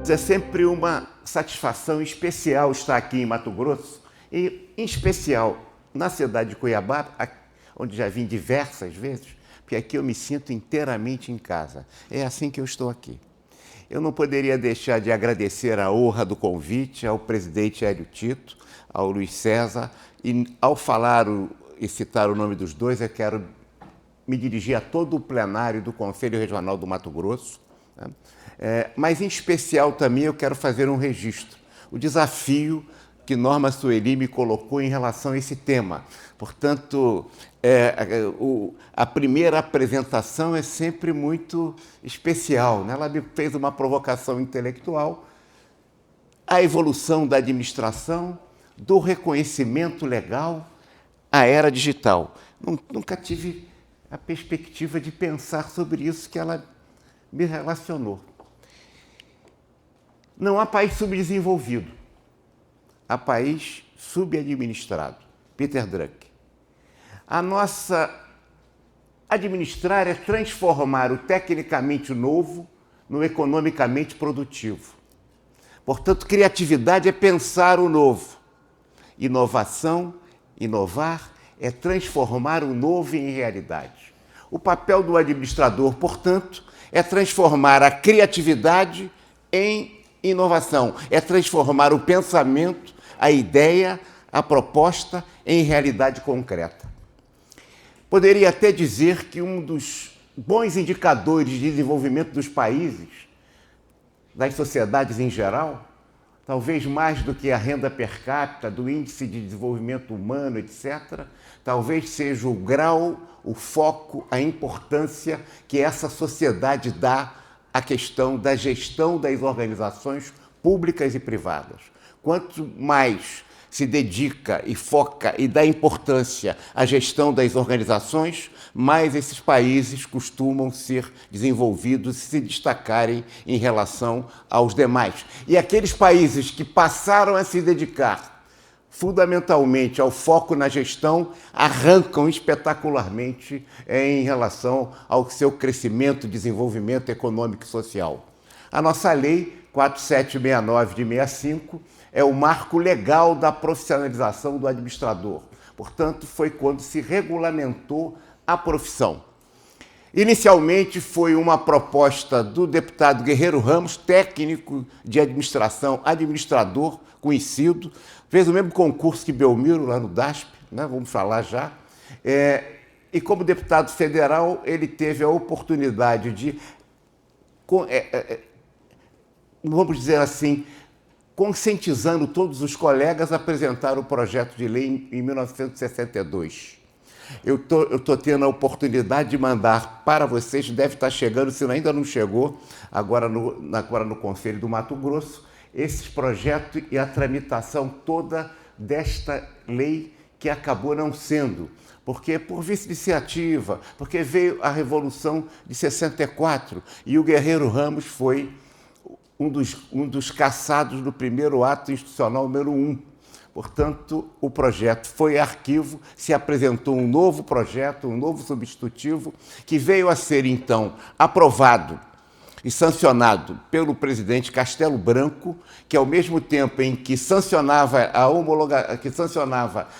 É sempre uma satisfação especial estar aqui em Mato Grosso e, em especial, na cidade de Cuiabá, onde já vim diversas vezes, porque aqui eu me sinto inteiramente em casa. É assim que eu estou aqui. Eu não poderia deixar de agradecer a honra do convite ao presidente Hélio Tito, ao Luiz César, e ao falar e citar o nome dos dois, eu quero me dirigir a todo o plenário do Conselho Regional do Mato Grosso, né? Mas, em especial, também eu quero fazer um registro. O desafio que Norma Sueli me colocou em relação a esse tema. Portanto, a primeira apresentação é sempre muito especial, né? Ela me fez uma provocação intelectual, a evolução da administração, do reconhecimento legal, à era digital. Nunca tive a perspectiva de pensar sobre isso que ela me relacionou. Não há país subdesenvolvido, há país subadministrado. Peter Drucker. A nossa administrar é transformar o tecnicamente novo no economicamente produtivo. Portanto, criatividade é pensar o novo. Inovação, inovar, é transformar o novo em realidade. O papel do administrador, portanto, é transformar a criatividade em inovação, é transformar o pensamento, a ideia, a proposta em realidade concreta. Poderia até dizer que um dos bons indicadores de desenvolvimento dos países, das sociedades em geral, talvez mais do que a renda per capita, do índice de desenvolvimento humano, etc., talvez seja o grau, o foco, a importância que essa sociedade dá à questão da gestão das organizações públicas e privadas. Quanto mais se dedica e foca e dá importância à gestão das organizações, mais esses países costumam ser desenvolvidos e se destacarem em relação aos demais. E aqueles países que passaram a se dedicar fundamentalmente ao foco na gestão, arrancam espetacularmente em relação ao seu crescimento, desenvolvimento econômico e social. A nossa lei 4769 de 65 é o marco legal da profissionalização do administrador. Portanto, foi quando se regulamentou a profissão. Inicialmente foi uma proposta do deputado Guerreiro Ramos, técnico de administração, administrador conhecido, fez o mesmo concurso que Belmiro lá no DASP, né? Vamos falar já. E como deputado federal, ele teve a oportunidade de, vamos dizer assim, conscientizando todos os colegas a apresentar o projeto de lei em 1962. Eu estou tendo a oportunidade de mandar para vocês, deve estar chegando, se ainda não chegou, agora no Conselho do Mato Grosso, esse projeto e a tramitação toda desta lei que acabou não sendo, porque por vice-iniciativa, porque veio a Revolução de 64 e o Guerreiro Ramos foi um dos caçados do primeiro ato institucional número 1. Portanto, o projeto foi arquivo, se apresentou um novo projeto, um novo substitutivo, que veio a ser, então, aprovado e sancionado pelo presidente Castelo Branco, que, ao mesmo tempo em que sancionava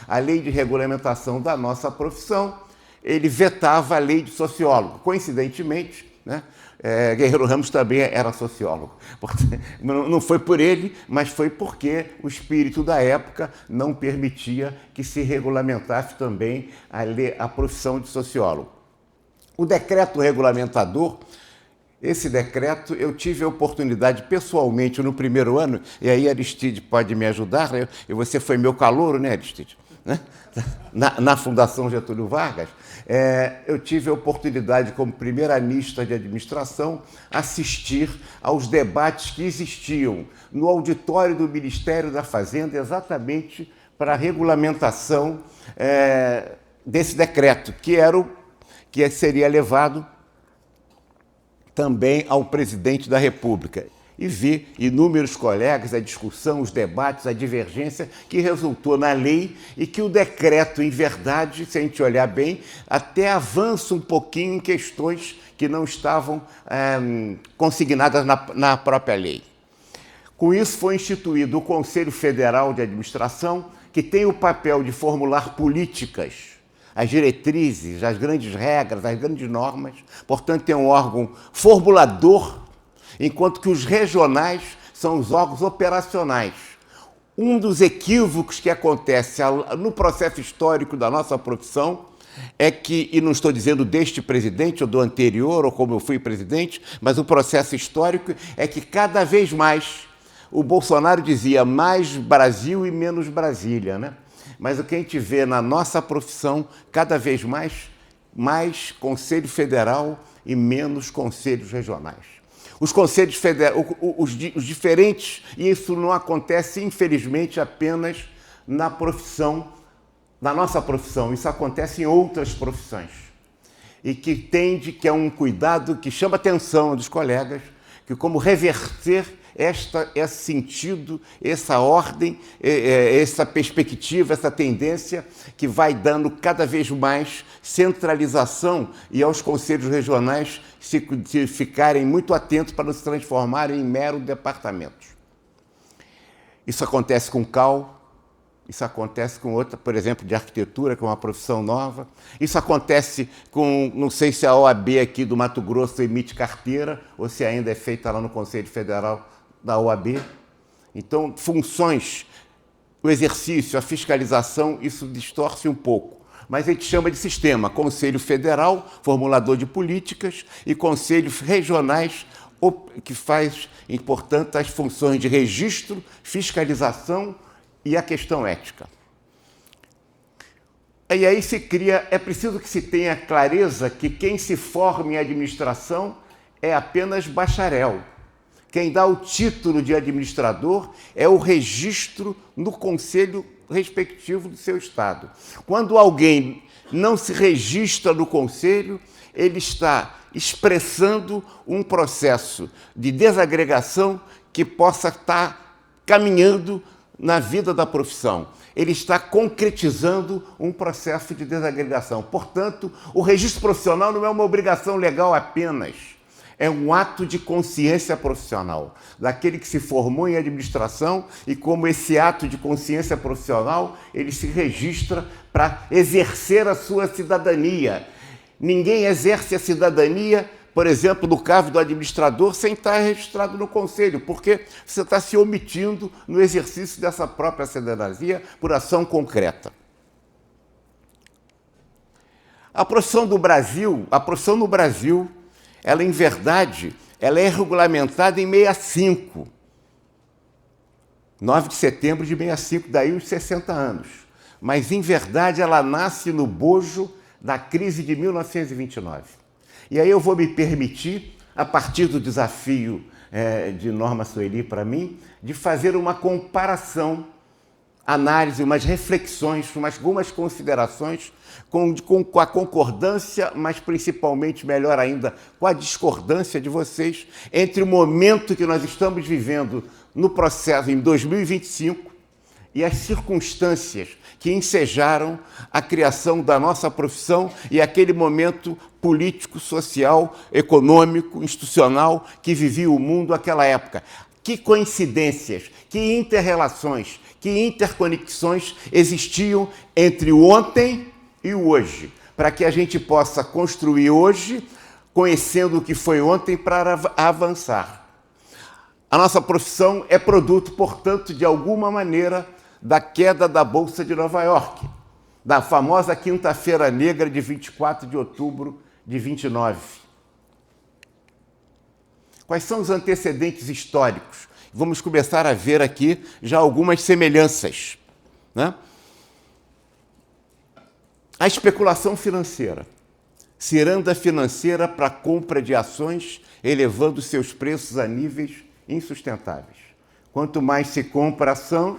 a lei de regulamentação da nossa profissão, ele vetava a lei de sociólogo. Coincidentemente, né? Guerreiro Ramos também era sociólogo. Não foi por ele, mas foi porque o espírito da época não permitia que se regulamentasse também a profissão de sociólogo. O decreto regulamentador, esse decreto eu tive a oportunidade pessoalmente no primeiro ano, e aí Aristide pode me ajudar, né? E você foi meu calouro, né, Aristide? Né? Na Fundação Getúlio Vargas, eu tive a oportunidade, como primeira-ministra de administração, assistir aos debates que existiam no auditório do Ministério da Fazenda, exatamente para a regulamentação desse decreto, que seria levado também ao presidente da República. E vi inúmeros colegas, a discussão, os debates, a divergência que resultou na lei e que o decreto, em verdade, se a gente olhar bem, até avança um pouquinho em questões que não estavam consignadas na própria lei. Com isso, foi instituído o Conselho Federal de Administração, que tem o papel de formular políticas, as diretrizes, as grandes regras, as grandes normas. Portanto, tem um órgão formulador, enquanto que os regionais são os órgãos operacionais. Um dos equívocos que acontece no processo histórico da nossa profissão é que, e não estou dizendo deste presidente ou do anterior, ou como eu fui presidente, mas o processo histórico é que cada vez mais o Bolsonaro dizia mais Brasil e menos Brasília, né? Mas o que a gente vê na nossa profissão, cada vez mais Conselho Federal e menos conselhos regionais. Os conselhos federais, os diferentes, e isso não acontece, infelizmente, apenas na profissão, na nossa profissão, isso acontece em outras profissões. E que é um cuidado que chama a atenção dos colegas, que como reverter esse sentido, essa ordem, essa perspectiva, essa tendência que vai dando cada vez mais centralização e aos conselhos regionais se ficarem muito atentos para não se transformarem em mero departamentos. Isso acontece com CAL, isso acontece com outra, por exemplo, de arquitetura, que é uma profissão nova. Isso acontece com, não sei se a OAB aqui do Mato Grosso emite carteira ou se ainda é feita lá no Conselho Federal da OAB. Então, funções, o exercício, a fiscalização, isso distorce um pouco. Mas a gente chama de sistema, Conselho Federal, formulador de políticas, e conselhos regionais, que faz, portanto, as funções de registro, fiscalização e a questão ética. E aí se cria, é preciso que se tenha clareza que quem se forma em administração é apenas bacharel. Quem dá o título de administrador é o registro no conselho respectivo do seu estado. Quando alguém não se registra no conselho, ele está expressando um processo de desagregação que possa estar caminhando na vida da profissão. Ele está concretizando um processo de desagregação. Portanto, o registro profissional não é uma obrigação legal apenas, é um ato de consciência profissional, daquele que se formou em administração e como esse ato de consciência profissional, ele se registra para exercer a sua cidadania. Ninguém exerce a cidadania, por exemplo, no caso do administrador, sem estar registrado no conselho, porque você está se omitindo no exercício dessa própria cidadania por ação concreta. A profissão no Brasil, ela, em verdade, ela é regulamentada em 65. 9 de setembro de 65, daí os 60 anos. Mas, em verdade, ela nasce no bojo da crise de 1929. E aí eu vou me permitir, a partir do desafio de Norma Sueli para mim, de fazer uma comparação, análise, umas reflexões, algumas considerações com a concordância, mas principalmente, melhor ainda, com a discordância de vocês entre o momento que nós estamos vivendo no processo em 2025 e as circunstâncias que ensejaram a criação da nossa profissão e aquele momento político, social, econômico, institucional que vivia o mundo naquela época. Que coincidências, que interrelações, que interconexões existiam entre o ontem e o hoje, para que a gente possa construir hoje, conhecendo o que foi ontem, para avançar. A nossa profissão é produto, portanto, de alguma maneira, da queda da Bolsa de Nova York, da famosa Quinta-feira Negra de 24 de outubro de 29. Quais são os antecedentes históricos? Vamos começar a ver aqui já algumas semelhanças, né? A especulação financeira, ciranda financeira para a compra de ações, elevando seus preços a níveis insustentáveis. Quanto mais se compra ações,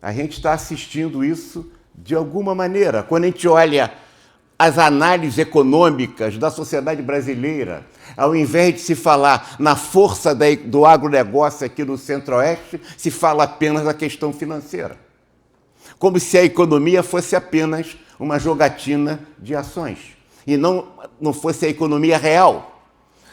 a gente está assistindo isso de alguma maneira. Quando a gente olha as análises econômicas da sociedade brasileira, ao invés de se falar na força do agronegócio aqui no Centro-Oeste, se fala apenas da questão financeira. Como se a economia fosse apenas uma jogatina de ações e não fosse a economia real.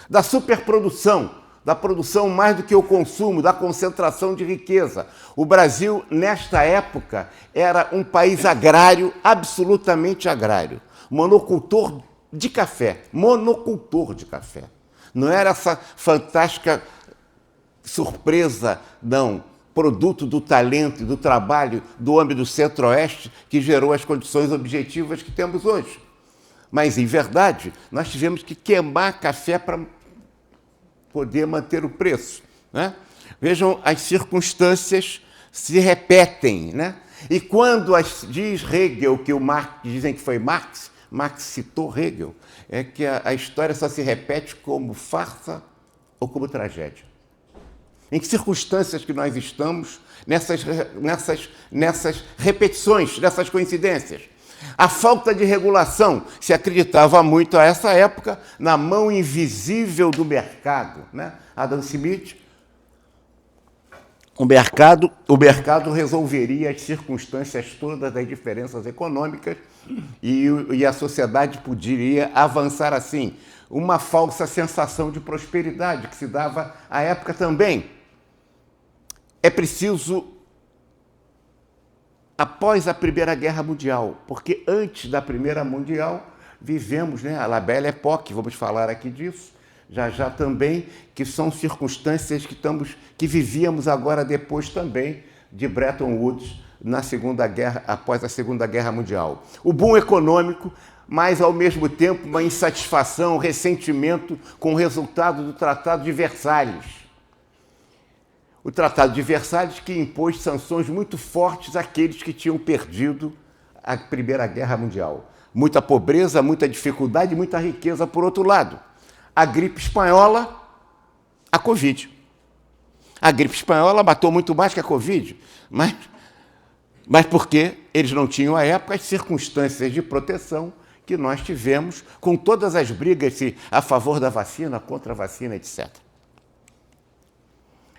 Da superprodução, da produção mais do que o consumo, da concentração de riqueza. O Brasil, nesta época, era um país agrário, absolutamente agrário. Monocultor de café. Monocultor de café. Não era essa fantástica surpresa, não. Produto do talento e do trabalho do homem do Centro-Oeste que gerou as condições objetivas que temos hoje. Mas, em verdade, nós tivemos que queimar café para poder manter o preço, né? Vejam, as circunstâncias se repetem, né? E quando diz Hegel, que o Marx, dizem que foi Marx citou Hegel, é que a história só se repete como farsa ou como tragédia. Em que circunstâncias que nós estamos nessas repetições, nessas coincidências? A falta de regulação. Se acreditava muito a essa época na mão invisível do mercado, né? Adam Smith, o mercado resolveria as circunstâncias todas das diferenças econômicas e a sociedade poderia avançar assim. Uma falsa sensação de prosperidade que se dava à época também. É preciso, após a Primeira Guerra Mundial, porque antes da Primeira Mundial vivemos, né, a La Belle Époque, vamos falar aqui disso, já também, que são circunstâncias que vivíamos agora depois também de Bretton Woods na Segunda Guerra, após a Segunda Guerra Mundial. O boom econômico, mas ao mesmo tempo uma insatisfação, um ressentimento com o resultado do Tratado de Versalhes. O Tratado de Versalhes que impôs sanções muito fortes àqueles que tinham perdido a Primeira Guerra Mundial. Muita pobreza, muita dificuldade, muita riqueza por outro lado. A gripe espanhola, a Covid. A gripe espanhola matou muito mais que a Covid, mas porque eles não tinham, à época, as circunstâncias de proteção que nós tivemos, com todas as brigas a favor da vacina, contra a vacina, etc.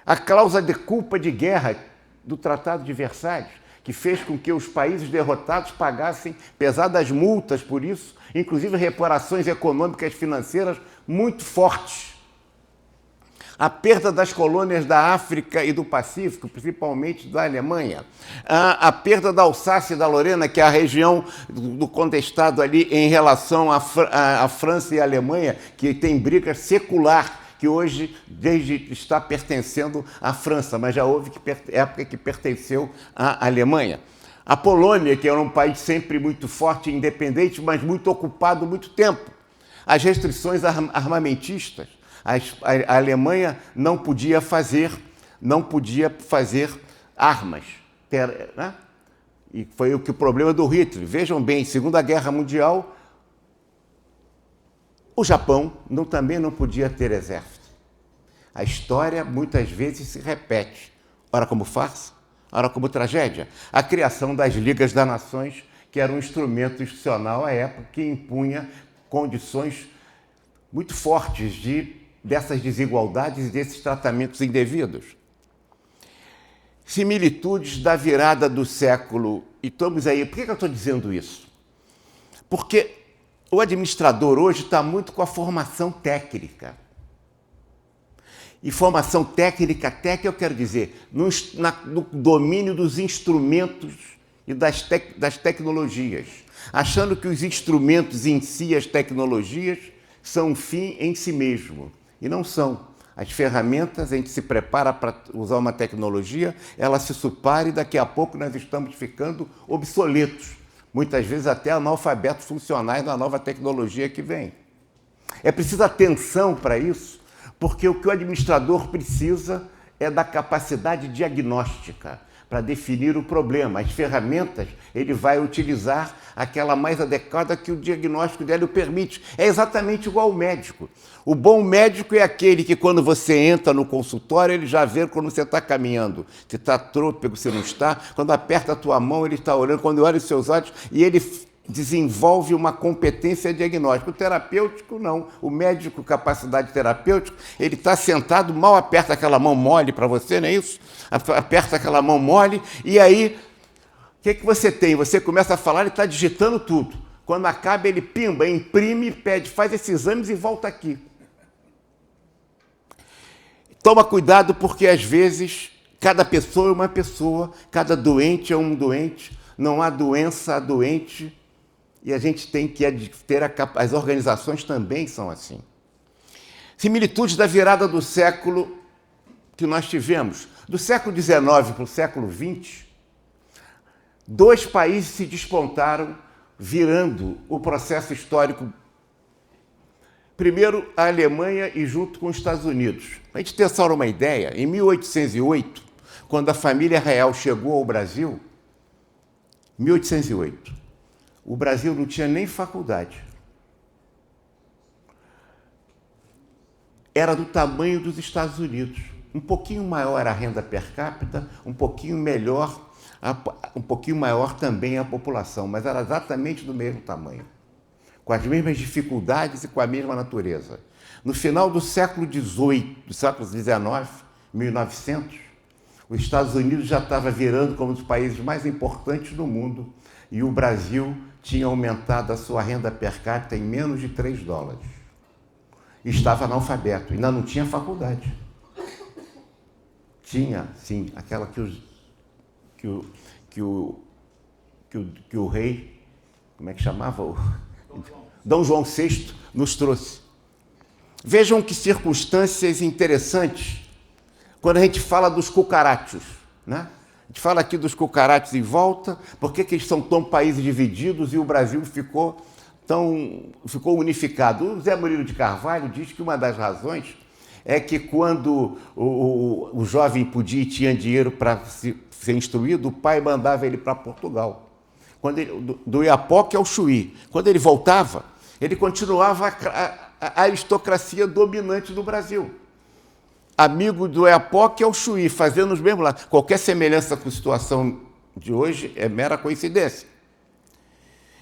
A cláusula de culpa de guerra do Tratado de Versalhes, que fez com que os países derrotados pagassem pesadas multas por isso, inclusive reparações econômicas e financeiras muito fortes. A perda das colônias da África e do Pacífico, principalmente da Alemanha. A perda da Alsácia e da Lorena, que é a região do contestado ali em relação à França e à Alemanha, que tem briga secular, que hoje está pertencendo à França, mas já houve época que pertenceu à Alemanha. A Polônia, que era um país sempre muito forte e independente, mas muito ocupado muito tempo. As restrições armamentistas. A Alemanha não podia fazer armas, né? E foi o problema do Hitler. Vejam bem, Segunda Guerra Mundial, o Japão também não podia ter exército. A história muitas vezes se repete, ora como farsa, ora como tragédia. A criação das Ligas das Nações, que era um instrumento institucional à época que impunha condições muito fortes dessas desigualdades e desses tratamentos indevidos. Similitudes da virada do século. E estamos aí. Por que eu estou dizendo isso? Porque o administrador hoje está muito com a formação técnica. E formação técnica, até que eu quero dizer, no domínio dos instrumentos e das tecnologias. Achando que os instrumentos em si, as tecnologias, são um fim em si mesmo. E não são. As ferramentas, a gente se prepara para usar uma tecnologia, ela se supara e daqui a pouco nós estamos ficando obsoletos. Muitas vezes até analfabetos funcionais da nova tecnologia que vem. É preciso atenção para isso, porque o que o administrador precisa é da capacidade diagnóstica para definir o problema. As ferramentas, ele vai utilizar aquela mais adequada que o diagnóstico dele o permite. É exatamente igual ao médico. O bom médico é aquele que, quando você entra no consultório, ele já vê quando você está caminhando. Se está trôpego, se não está. Quando aperta a tua mão, ele está olhando. Quando olha os seus olhos, e ele desenvolve uma competência diagnóstica. O terapêutico, não. O médico, capacidade terapêutica, ele está sentado, mal aperta aquela mão mole para você, não é isso? Aperta aquela mão mole, e aí, o que você tem? Você começa a falar, ele está digitando tudo. Quando acaba, ele pimba, imprime, pede, faz esses exames e volta aqui. toma cuidado porque, às vezes, cada pessoa é uma pessoa, cada doente é um doente, não há doença doente, e a gente tem que ter as organizações também são assim. Similitudes da virada do século que nós tivemos. Do século XIX para o século XX, 2 países se despontaram, virando o processo histórico. Primeiro, a Alemanha e junto com os Estados Unidos. Para a gente ter só uma ideia, em 1808, quando a família real chegou ao Brasil, 1808, o Brasil não tinha nem faculdade. Era do tamanho dos Estados Unidos. Um pouquinho maior a renda per capita, um pouquinho maior também a população, mas era exatamente do mesmo tamanho, com as mesmas dificuldades e com a mesma natureza. No final do século XVIII, do século XIX, 1900, os Estados Unidos já estava virando como um dos países mais importantes do mundo e o Brasil tinha aumentado a sua renda per capita em menos de $3. Estava analfabeto, ainda não tinha faculdade. Tinha, sim, aquela que o rei, como é que chamava? Dom João VI nos trouxe. Vejam que circunstâncias interessantes quando a gente fala dos cucarachos, né? A gente fala aqui dos cucarachos em volta, por que eles são tão países divididos e o Brasil ficou unificado? O Zé Murilo de Carvalho diz que uma das razões é que quando o jovem podia e tinha dinheiro para ser instruído, o pai mandava ele para Portugal. Do Iapoque ao Chuí. Quando ele voltava, ele continuava a aristocracia dominante do Brasil. Amigo do Iapoque ao Chuí, fazendo os mesmos lados. Qualquer semelhança com a situação de hoje é mera coincidência.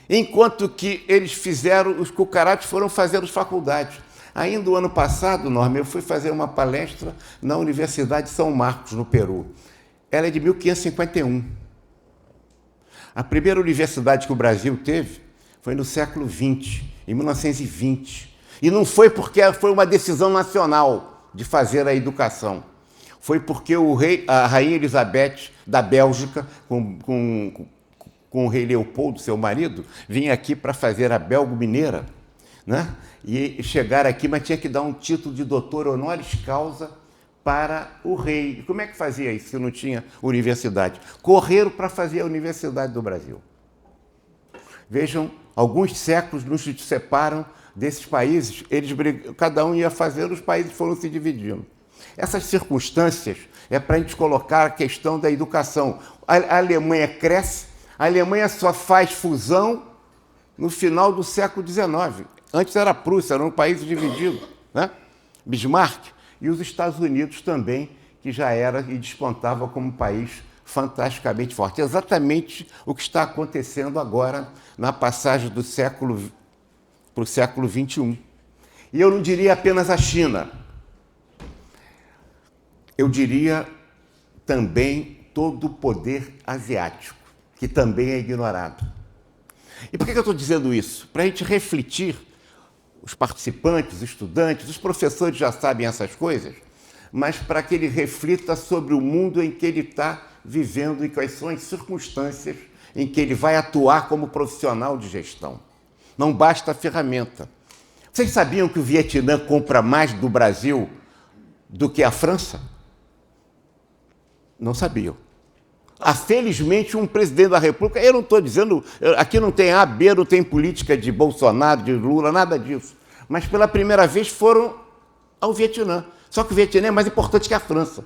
Enquanto que eles fizeram, os cucarachos foram fazer as faculdades. Ainda o ano passado, Norma, eu fui fazer uma palestra na Universidade de São Marcos, no Peru. Ela é de 1551. A primeira universidade que o Brasil teve foi no século XX, em 1920. E não foi porque foi uma decisão nacional de fazer a educação. Foi porque a rainha Elizabeth da Bélgica, com o rei Leopoldo, seu marido, vinha aqui para fazer a belgo-mineira, né? E chegar aqui, mas tinha que dar um título de doutor honoris causa para o rei. E como é que fazia isso se não tinha universidade? Correram para fazer a Universidade do Brasil. Vejam, alguns séculos nos separam desses países, cada um ia fazendo, os países foram se dividindo. Essas circunstâncias é para a gente colocar a questão da educação. A Alemanha cresce, a Alemanha só faz fusão no final do século XIX. Antes era a Prússia, era um país dividido, né? Bismarck. E os Estados Unidos também, que já era e despontava como um país fantasticamente forte. Exatamente o que está acontecendo agora na passagem do século para o século XXI. E eu não diria apenas a China. Eu diria também todo o poder asiático, que também é ignorado. E por que eu estou dizendo isso? Para a gente refletir, os participantes, os estudantes, os professores já sabem essas coisas, mas para que ele reflita sobre o mundo em que ele está vivendo e quais são as circunstâncias em que ele vai atuar como profissional de gestão. Não basta a ferramenta. Vocês sabiam que o Vietnã compra mais do Brasil do que a França? Não sabiam. Felizmente, um presidente da República, eu não estou dizendo, aqui não tem A, B, não tem política de Bolsonaro, de Lula, nada disso. Mas pela primeira vez foram ao Vietnã. Só que o Vietnã é mais importante que a França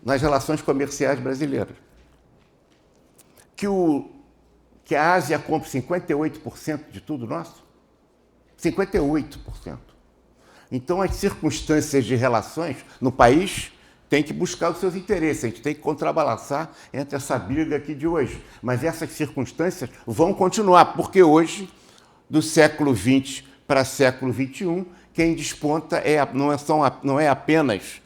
nas relações comerciais brasileiras. Que a Ásia compra 58% de tudo nosso? 58%. Então, as circunstâncias de relações no país tem que buscar os seus interesses, a gente tem que contrabalançar entre essa briga aqui de hoje. Mas essas circunstâncias vão continuar, porque hoje, do século XX para século XXI, quem desponta não é apenas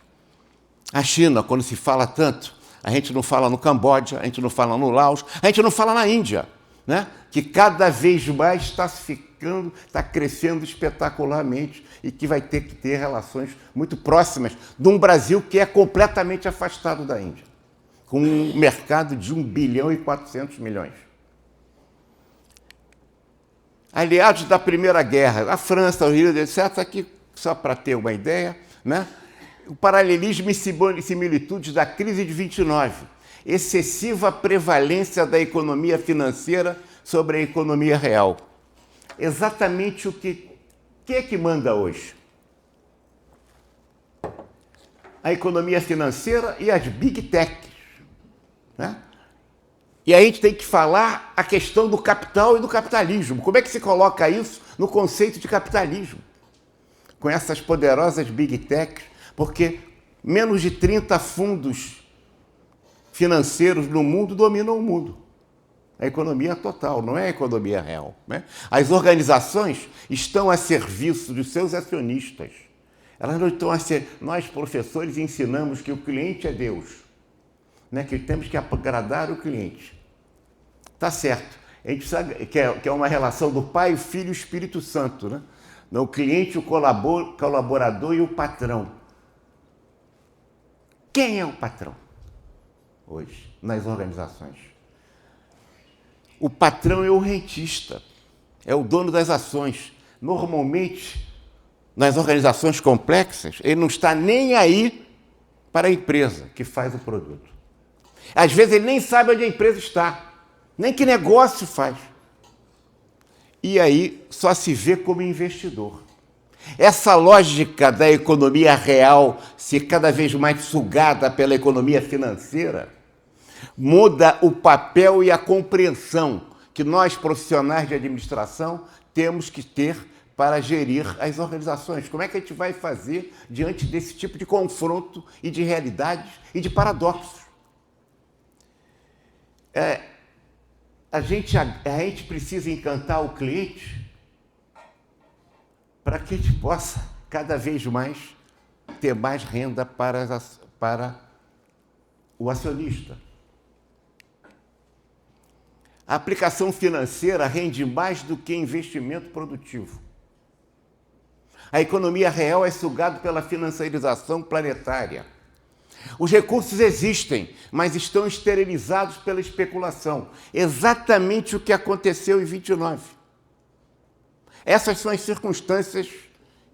a China, quando se fala tanto. A gente não fala no Camboja, a gente não fala no Laos, a gente não fala na Índia. né? Que cada vez mais está crescendo espetacularmente e que vai ter que ter relações muito próximas de um Brasil que é completamente afastado da Índia, com um mercado de 1 bilhão e 400 milhões. Aliados da Primeira Guerra, a França, o Rio, etc., aqui, só para ter uma ideia, né? O paralelismo e similitudes da crise de 29, excessiva prevalência da economia financeira sobre a economia real. Exatamente o que é que manda hoje? A economia financeira e as big techs, né? E a gente tem que falar a questão do capital e do capitalismo. Como é que se coloca isso no conceito de capitalismo? Com essas poderosas big techs, porque menos de 30 fundos financeiros no mundo dominam o mundo. A economia total, não é a economia real, né? As organizações estão a serviço dos seus acionistas. Elas não estão a ser... Nós, professores, ensinamos que o cliente é Deus, né? Que temos que agradar o cliente. Tá certo. A gente sabe que é uma relação do Pai, o Filho e o Espírito Santo, né? O cliente, o colaborador e o patrão. Quem é o patrão hoje nas organizações? O patrão é o rentista, é o dono das ações. Normalmente, nas organizações complexas, ele não está nem aí para a empresa que faz o produto. Às vezes ele nem sabe onde a empresa está, nem que negócio faz. E aí só se vê como investidor. Essa lógica da economia real ser cada vez mais sugada pela economia financeira muda o papel e a compreensão que nós, profissionais de administração, temos que ter para gerir as organizações. Como é que a gente vai fazer diante desse tipo de confronto e de realidades e de paradoxos? A gente precisa encantar o cliente para que a gente possa, cada vez mais, ter mais renda para o acionista. A aplicação financeira rende mais do que investimento produtivo. A economia real é sugada pela financiarização planetária. Os recursos existem, mas estão esterilizados pela especulação. Exatamente o que aconteceu em 29. Essas são as circunstâncias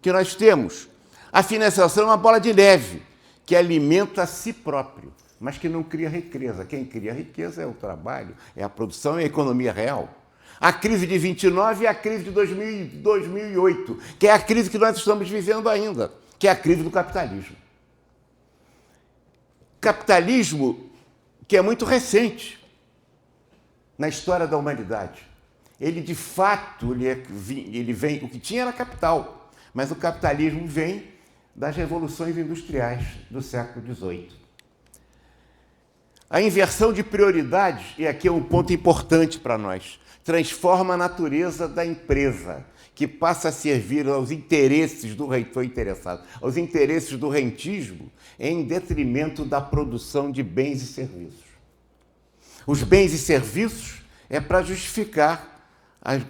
que nós temos. A financiação é uma bola de neve que alimenta a si próprio, mas que não cria riqueza. Quem cria riqueza é o trabalho, é a produção e a economia real. A crise de 29 é a crise de 2008, que é a crise que nós estamos vivendo ainda, que é a crise do capitalismo. Capitalismo que é muito recente na história da humanidade. Ele, de fato, ele vem... O que tinha era capital, mas o capitalismo vem das revoluções industriais do século XVIII. A inversão de prioridades, e aqui é um ponto importante para nós, transforma a natureza da empresa, que passa a servir aos interesses do aos interesses do rentismo, em detrimento da produção de bens e serviços. Os bens e serviços é para justificar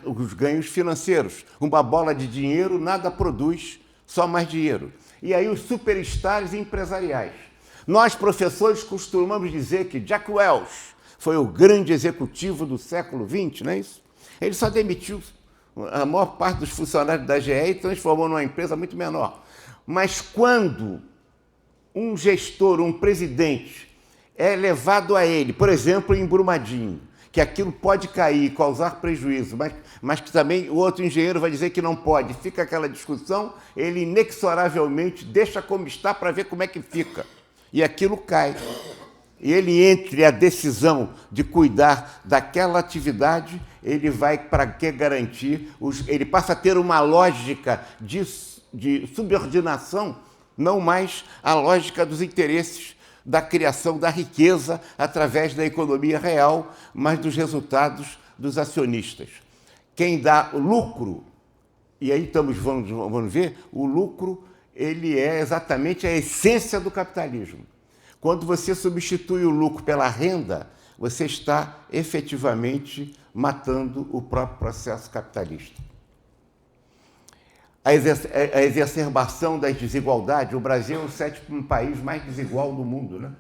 os ganhos financeiros. Uma bola de dinheiro nada produz, só mais dinheiro. E aí os superstars empresariais. Nós, professores, costumamos dizer que Jack Welch foi o grande executivo do século XX, não é isso? Ele só demitiu a maior parte dos funcionários da GE e transformou numa empresa muito menor. Mas quando um gestor, um presidente, é levado a ele, por exemplo, em Brumadinho, que aquilo pode cair e causar prejuízo, mas que também o outro engenheiro vai dizer que não pode, fica aquela discussão, ele inexoravelmente deixa como está para ver como é que fica. E aquilo cai. E ele, entre a decisão de cuidar daquela atividade, ele vai para que garantir, ele passa a ter uma lógica de subordinação, não mais a lógica dos interesses da criação da riqueza através da economia real, mas dos resultados dos acionistas. Quem dá o lucro, e aí vamos ver, o lucro ele é exatamente a essência do capitalismo. Quando você substitui o lucro pela renda, você está efetivamente matando o próprio processo capitalista. A exacerbação das desigualdades, o Brasil é o sétimo país mais desigual do mundo, né?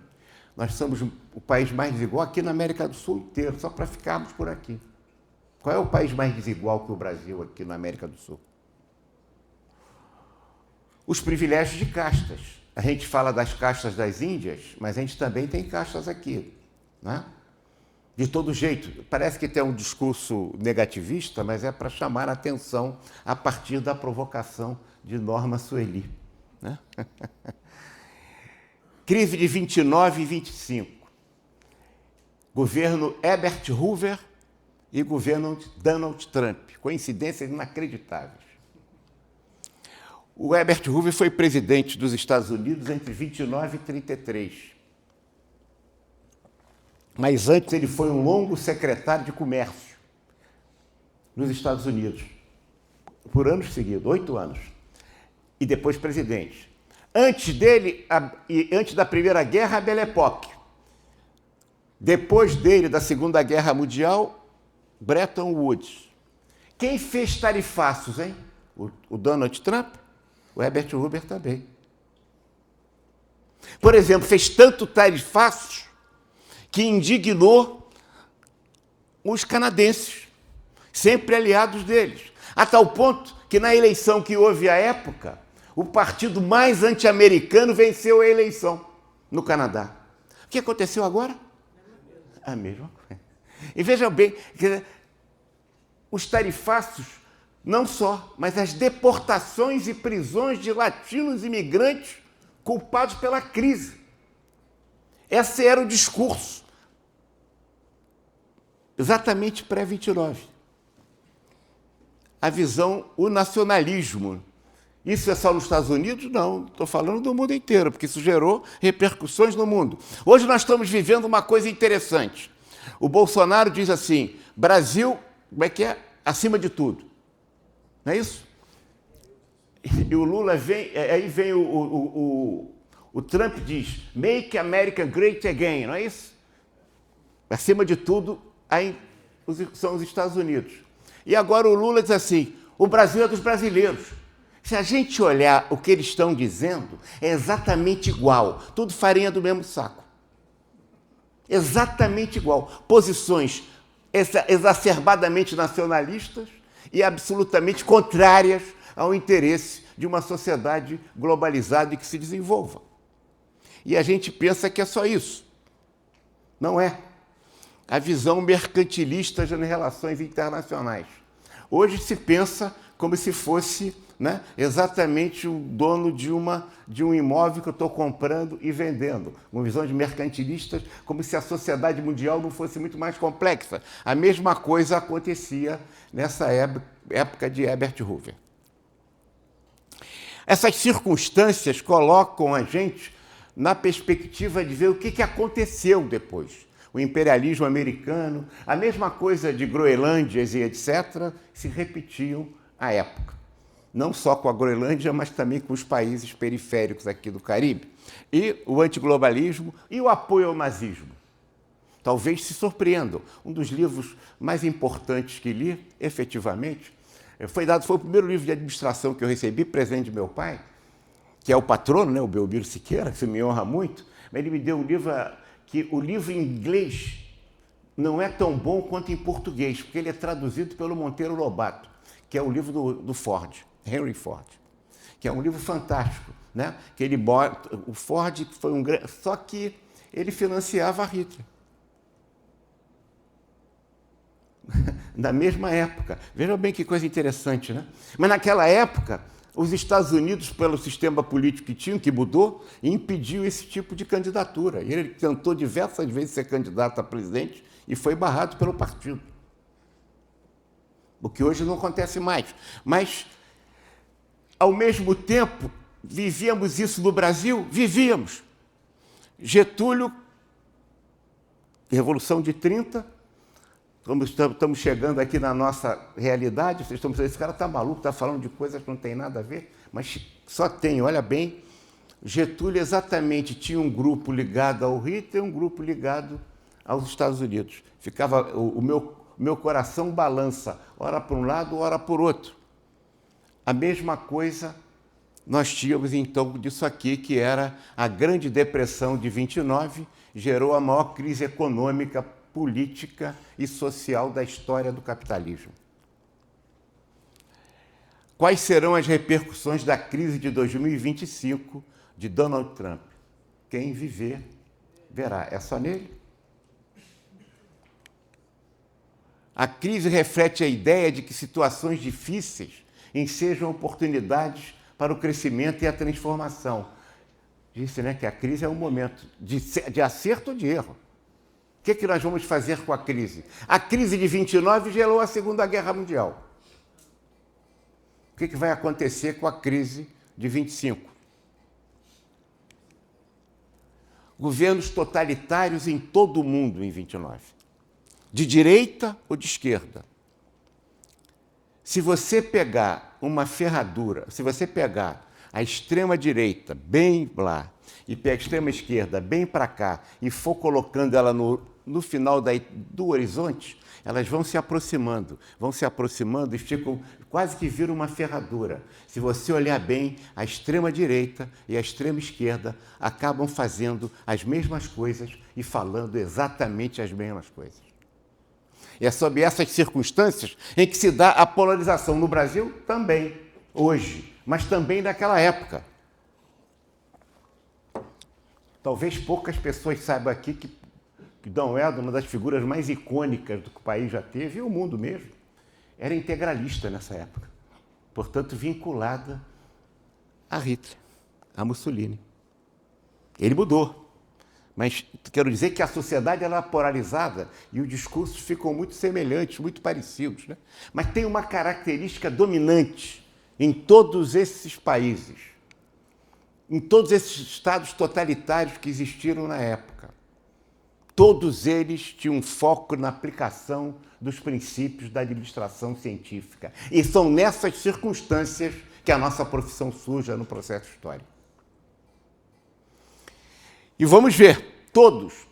Nós somos o país mais desigual aqui na América do Sul inteiro, só para ficarmos por aqui. Qual é o país mais desigual que o Brasil aqui na América do Sul? Os privilégios de castas. A gente fala das castas das Índias, mas a gente também tem castas aqui, né? De todo jeito, parece que tem um discurso negativista, mas é para chamar a atenção a partir da provocação de Norma Sueli, né? Crise de 29 e 25. Governo Herbert Hoover e governo Donald Trump. Coincidências inacreditáveis. O Herbert Hoover foi presidente dos Estados Unidos entre 29 e 33. Mas antes ele foi um longo secretário de comércio nos Estados Unidos, por anos seguidos, 8 anos, e depois presidente. Antes dele, antes da Primeira Guerra, a Belle Époque. Depois dele, da Segunda Guerra Mundial, Bretton Woods. Quem fez tarifaços, hein? O Donald Trump, o Herbert Hoover também. Por exemplo, fez tanto tarifaços que indignou os canadenses, sempre aliados deles, a tal ponto que na eleição que houve à época, o partido mais anti-americano venceu a eleição no Canadá. O que aconteceu agora? A mesma coisa. E vejam bem, os tarifaços, não só, mas as deportações e prisões de latinos imigrantes culpados pela crise. Esse era o discurso, exatamente pré-29. A visão, o nacionalismo. Isso é só nos Estados Unidos? Não, estou falando do mundo inteiro, porque isso gerou repercussões no mundo. Hoje nós estamos vivendo uma coisa interessante. O Bolsonaro diz assim, Brasil, como é que é? Acima de tudo. Não é isso? E o Lula vem, aí vem o Trump diz, Make America Great Again, não é isso? Acima de tudo, aí são os Estados Unidos. E agora o Lula diz assim, o Brasil é dos brasileiros. Se a gente olhar o que eles estão dizendo, é exatamente igual, tudo farinha do mesmo saco. Exatamente igual. Posições exacerbadamente nacionalistas e absolutamente contrárias ao interesse de uma sociedade globalizada e que se desenvolva. E a gente pensa que é só isso. Não é. A visão mercantilista nas relações internacionais. Hoje se pensa como se fosse, né, exatamente o dono de um imóvel que eu estou comprando e vendendo. Uma visão de mercantilistas, como se a sociedade mundial não fosse muito mais complexa. A mesma coisa acontecia nessa época de Herbert Hoover. Essas circunstâncias colocam a gente na perspectiva de ver o que aconteceu depois. O imperialismo americano, a mesma coisa de Groenlândias e etc., se repetiam à época. Não só com a Groenlândia, mas também com os países periféricos aqui do Caribe. E o antiglobalismo e o apoio ao nazismo. Talvez se surpreendam. Um dos livros mais importantes que li, efetivamente, foi o primeiro livro de administração que eu recebi, presente de meu pai, que é o patrono, né, o Belmiro Siqueira, que me honra muito, mas ele me deu um livro que o livro em inglês não é tão bom quanto em português, porque ele é traduzido pelo Monteiro Lobato, que é o livro do Ford, Henry Ford, que é um livro fantástico, né? Que ele bota, o Ford foi um grande, só que ele financiava a Hitler. Na mesma época. Vejam bem que coisa interessante, né? Mas naquela época, os Estados Unidos, pelo sistema político que tinham, que mudou, impediu esse tipo de candidatura. E ele tentou diversas vezes ser candidato a presidente e foi barrado pelo partido. O que hoje não acontece mais. Mas, ao mesmo tempo, vivíamos isso no Brasil? Vivíamos. Getúlio, Revolução de 30, estamos chegando aqui na nossa realidade, vocês estão pensando, esse cara está maluco, está falando de coisas que não tem nada a ver, mas só tem, olha bem, Getúlio exatamente tinha um grupo ligado ao Hitler e um grupo ligado aos Estados Unidos. Ficava o meu coração balança, ora para um lado, ora por outro. A mesma coisa nós tínhamos então disso aqui, que era a Grande Depressão de 29, gerou a maior crise econômica, política e social da história do capitalismo. Quais serão as repercussões da crise de 2025 de Donald Trump? Quem viver, verá. É só nele? A crise reflete a ideia de que situações difíceis ensejam oportunidades para o crescimento e a transformação. Disse, né, que a crise é um momento de acerto ou de erro. O que nós vamos fazer com a crise? A crise de 29 gerou a Segunda Guerra Mundial. O que vai acontecer com a crise de 25? Governos totalitários em todo o mundo em 29. De direita ou de esquerda. Se você pegar uma ferradura, se você pegar a extrema-direita bem lá e pegar a extrema-esquerda bem para cá e for colocando ela no final do horizonte, elas vão se aproximando e ficam, quase que viram uma ferradura. Se você olhar bem, a extrema-direita e a extrema-esquerda acabam fazendo as mesmas coisas e falando exatamente as mesmas coisas. E é sob essas circunstâncias em que se dá a polarização no Brasil também, hoje, mas também naquela época. Talvez poucas pessoas saibam aqui que Dom Helder, uma das figuras mais icônicas do que o país já teve, e o mundo mesmo, era integralista nessa época. Portanto, vinculada a Hitler, a Mussolini. Ele mudou. Mas quero dizer que a sociedade ela é polarizada e os discursos ficam muito semelhantes, muito parecidos, né? Mas tem uma característica dominante em todos esses países, em todos esses estados totalitários que existiram na época. Todos eles tinham foco na aplicação dos princípios da administração científica. E são nessas circunstâncias que a nossa profissão surge no processo histórico. E vamos ver, todos,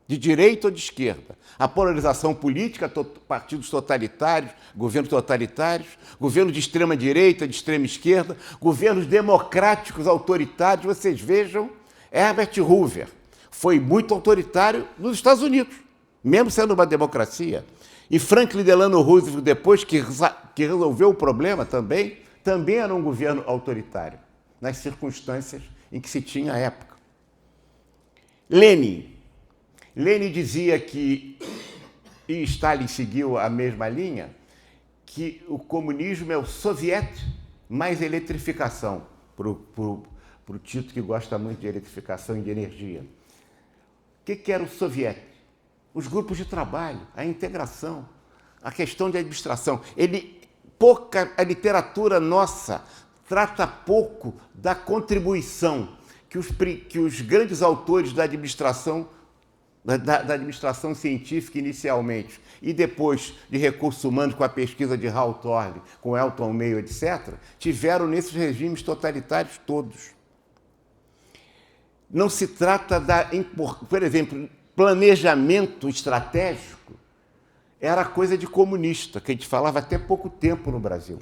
de direita ou de esquerda, a polarização política, partidos totalitários, governos totalitários, governos de extrema-direita, de extrema-esquerda, governos democráticos, autoritários. Vocês vejam, Herbert Hoover foi muito autoritário nos Estados Unidos, mesmo sendo uma democracia. E Franklin Delano Roosevelt, depois que resolveu o problema também era um governo autoritário, nas circunstâncias em que se tinha à época. Lenin dizia que, e Stalin seguiu a mesma linha, que o comunismo é o soviete mais eletrificação, para o Tito, que gosta muito de eletrificação e de energia. O que era o soviete? Os grupos de trabalho, a integração, a questão de administração. A literatura nossa trata pouco da contribuição que os grandes autores da administração, da administração científica inicialmente, e depois de recursos humanos com a pesquisa de Hawthorne, com Elton Mayo, etc., tiveram nesses regimes totalitários todos. Não se trata por exemplo, planejamento estratégico era coisa de comunista, que a gente falava até pouco tempo no Brasil.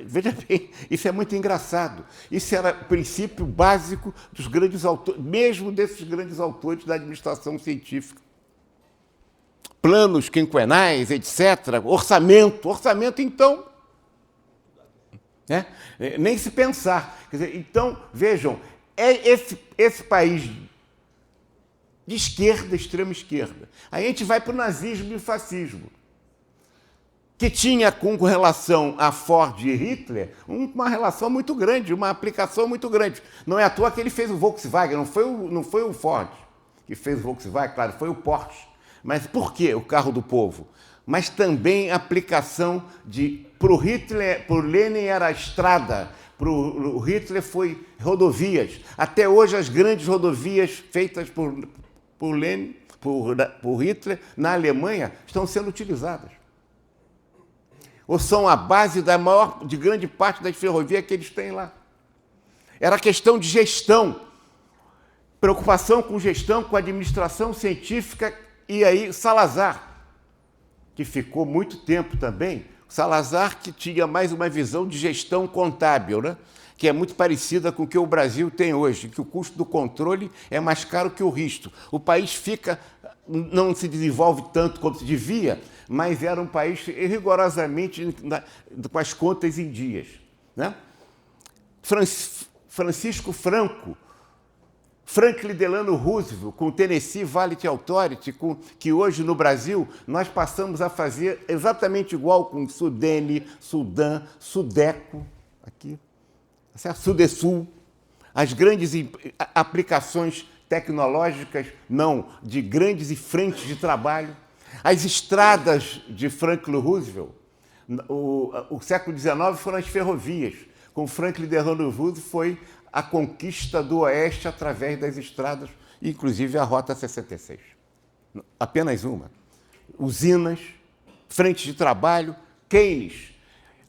Veja bem, isso é muito engraçado. Isso era o princípio básico dos grandes autores, mesmo desses grandes autores da administração científica. Planos quinquenais, etc. Orçamento, então, né? Nem se pensar. Quer dizer, então, vejam, esse país de esquerda, extrema esquerda. Aí a gente vai para o nazismo e o fascismo, que tinha com relação a Ford e Hitler uma relação muito grande, uma aplicação muito grande. Não é à toa que ele fez o Volkswagen, não foi o Ford que fez o Volkswagen, claro, foi o Porsche. Mas por quê o carro do povo? Mas também a aplicação para o Hitler, para o Lenin era a estrada, para o Hitler foi rodovias. Até hoje as grandes rodovias feitas por Lenin, por Hitler, na Alemanha, estão sendo utilizadas. Ou são a base de grande parte das ferrovias que eles têm lá. Era questão de gestão. preocupação com gestão, com administração científica, e aí Salazar, que ficou muito tempo também, Salazar que tinha mais uma visão de gestão contábil, né? Que é muito parecida com o que o Brasil tem hoje, que o custo do controle é mais caro que o risco. O país não se desenvolve tanto quanto se devia, mas era um país rigorosamente com as contas em dias, né? Francisco Franco, Franklin Delano Roosevelt, com o Tennessee Valley Authority, que hoje no Brasil nós passamos a fazer exatamente igual com Sudene, Sudã, Sudeco, aqui, Sudesul, as grandes aplicações tecnológicas, não, de grandes frentes de trabalho. As estradas de Franklin Roosevelt, o século XIX foram as ferrovias. Com Franklin Delano Roosevelt foi a conquista do Oeste através das estradas, inclusive a Rota 66. Apenas uma. Usinas, frentes de trabalho, Keynes,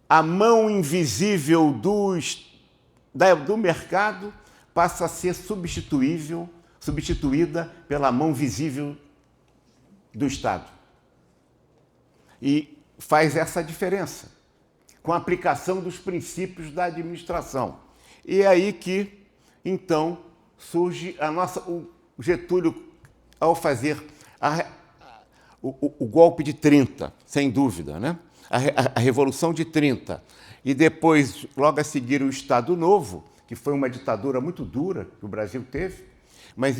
a mão invisível do mercado passa a ser substituída pela mão visível do Estado. E faz essa diferença, com a aplicação dos princípios da administração. E é aí que, então, surge o Getúlio, ao fazer o golpe de 30, sem dúvida, né? A Revolução de 30, e depois, logo a seguir, o Estado Novo, que foi uma ditadura muito dura que o Brasil teve, mas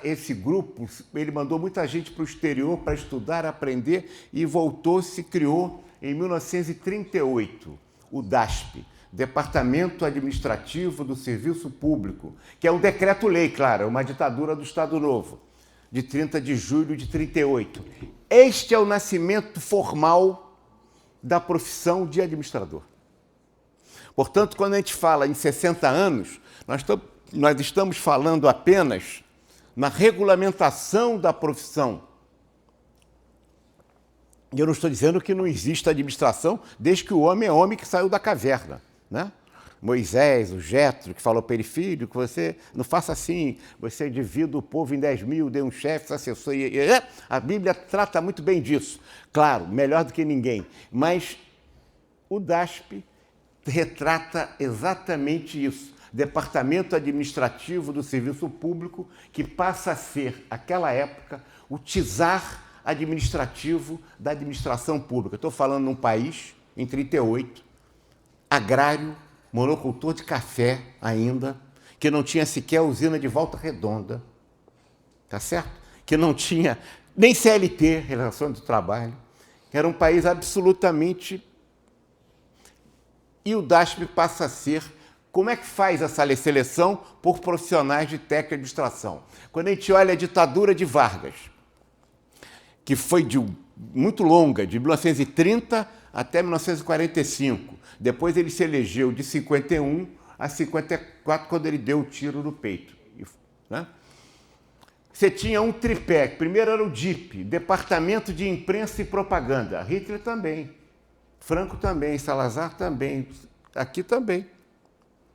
esse grupo, ele mandou muita gente para o exterior para estudar, aprender, e criou em 1938 o DASP, Departamento Administrativo do Serviço Público, que é um decreto-lei, claro, uma ditadura do Estado Novo, de 30 de julho de 38. Este é o nascimento formal da profissão de administrador. Portanto, quando a gente fala em 60 anos, nós estamos falando apenas na regulamentação da profissão. E eu não estou dizendo que não existe administração desde que o homem é homem que saiu da caverna, né? Moisés, o Jetro, que falou para ele, filho, que você não faça assim, você divida o povo em 10.000, dê um chefe, assessor. A Bíblia trata muito bem disso. Claro, melhor do que ninguém. Mas o DASP retrata exatamente isso. Departamento Administrativo do Serviço Público, que passa a ser, naquela época, o czar administrativo da administração pública. Estou falando num país, em 38, agrário, monocultor de café ainda, que não tinha sequer usina de Volta Redonda, tá certo? Que não tinha nem CLT, Relação do Trabalho, era um país absolutamente... E o DASP passa a ser... Como é que faz essa seleção por profissionais de técnica e administração? Quando a gente olha a ditadura de Vargas, que foi muito longa, de 1930 até 1945. Depois ele se elegeu de 51 a 54, quando ele deu o tiro no peito, né? Você tinha um tripé. Primeiro era o DIP, Departamento de Imprensa e Propaganda. Hitler também, Franco também, Salazar também, aqui também.